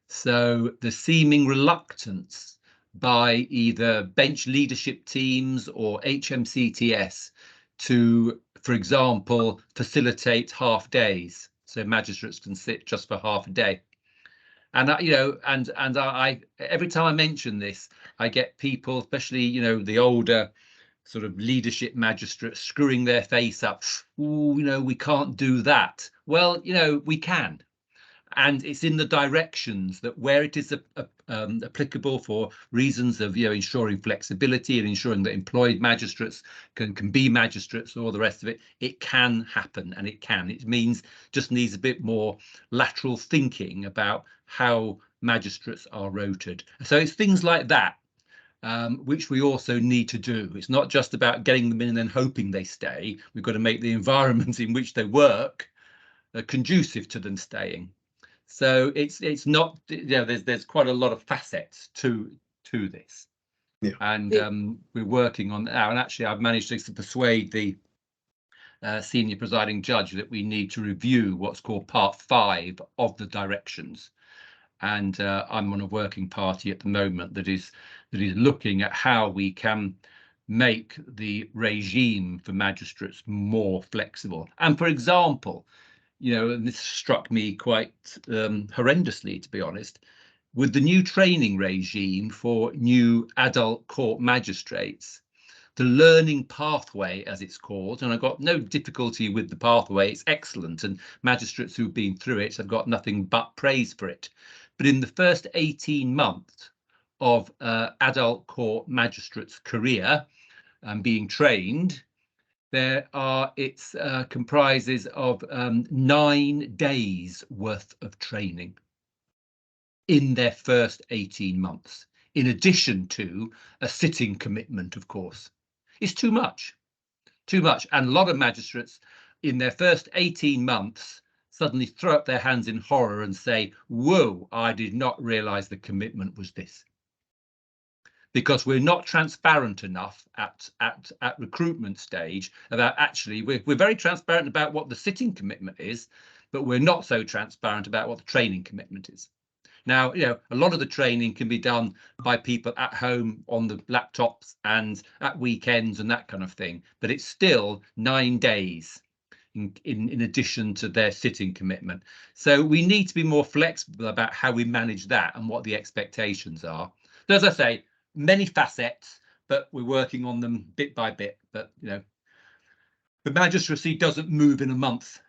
So the seeming reluctance by either bench leadership teams or HMCTS to, for example, facilitate half days, so magistrates can sit just for half a day. And I every time I mention this, I get people, especially the older sort of leadership magistrates, screwing their face up. Oh, we can't do that. Well, we can. And it's in the directions that where it is applicable for reasons of ensuring flexibility and ensuring that employed magistrates can be magistrates, all the rest of it, it can happen, and it means just needs a bit more lateral thinking about how magistrates are rotated. So it's things like that which we also need to do. It's not just about getting them in and then hoping they stay. We've got to make the environment in which they work conducive to them staying. So it's not, there's quite a lot of facets to this. Yeah. And we're working on that. And actually, I've managed to persuade the senior presiding judge that we need to review what's called Part 5 of the directions. And I'm on a working party at the moment that is looking at how we can make the regime for magistrates more flexible. And for example, and this struck me quite horrendously, to be honest, with the new training regime for new adult court magistrates, the learning pathway, as it's called, and I've got no difficulty with the pathway, it's excellent, and magistrates who've been through it have got nothing but praise for it. But in the first 18 months of adult court magistrates' career and being trained, it comprises of 9 days worth of training in their first 18 months, in addition to a sitting commitment, of course. It's too much. And a lot of magistrates in their first 18 months suddenly throw up their hands in horror and say, whoa, I did not realize the commitment was this. Because we're not transparent enough at recruitment stage about actually, we're very transparent about what the sitting commitment is, but we're not so transparent about what the training commitment is. Now, a lot of the training can be done by people at home on the laptops and at weekends and that kind of thing, but it's still 9 days in addition to their sitting commitment. So we need to be more flexible about how we manage that and what the expectations are. So as I say, many facets, but we're working on them bit by bit. But the magistracy doesn't move in a month.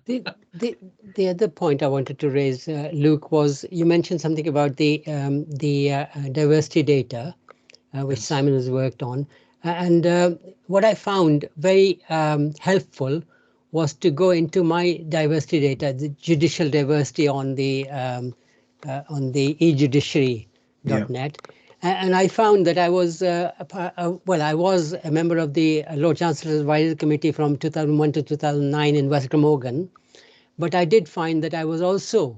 The other point I wanted to raise, Luke, was you mentioned something about the diversity data, which Simon has worked on, and what I found very helpful was to go into my diversity data, the judicial diversity on the e-judiciary.net. And I found that I was, I was a member of the Lord Chancellor's Advisory Committee from 2001 to 2009 in West Glamorgan. But I did find that I was also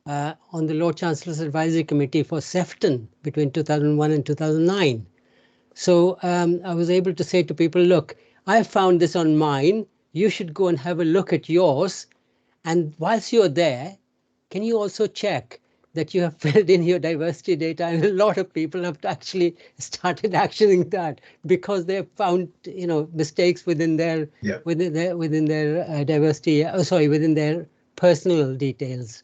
on the Lord Chancellor's Advisory Committee for Sefton between 2001 and 2009. So I was able to say to people, look, I found this on mine. You should go and have a look at yours. And whilst you're there, can you also check that you have filled in your diversity data? And a lot of people have actually started actioning that because they have found, mistakes within their within their personal details.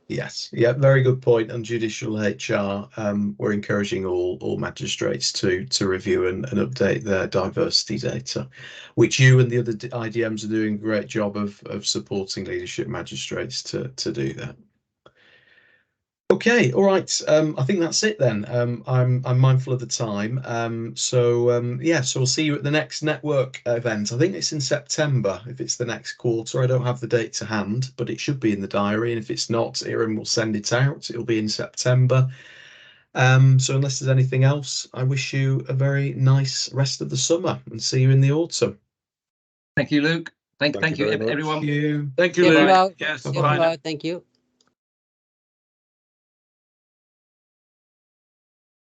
Yes, very good point. On judicial HR, we're encouraging all magistrates to review and update their diversity data, which you and the other IDMs are doing a great job of supporting leadership magistrates to do that. Okay, all right. I think that's it then. I'm mindful of the time. So we'll see you at the next network event. I think it's in September. If it's the next quarter, I don't have the date to hand, but it should be in the diary. And if it's not, Erin will send it out. It'll be in September. So unless there's anything else, I wish you a very nice rest of the summer and see you in the autumn. Thank you, Luke. Thank you, everyone. Thank you, Luke. Yes, bye. Thank you.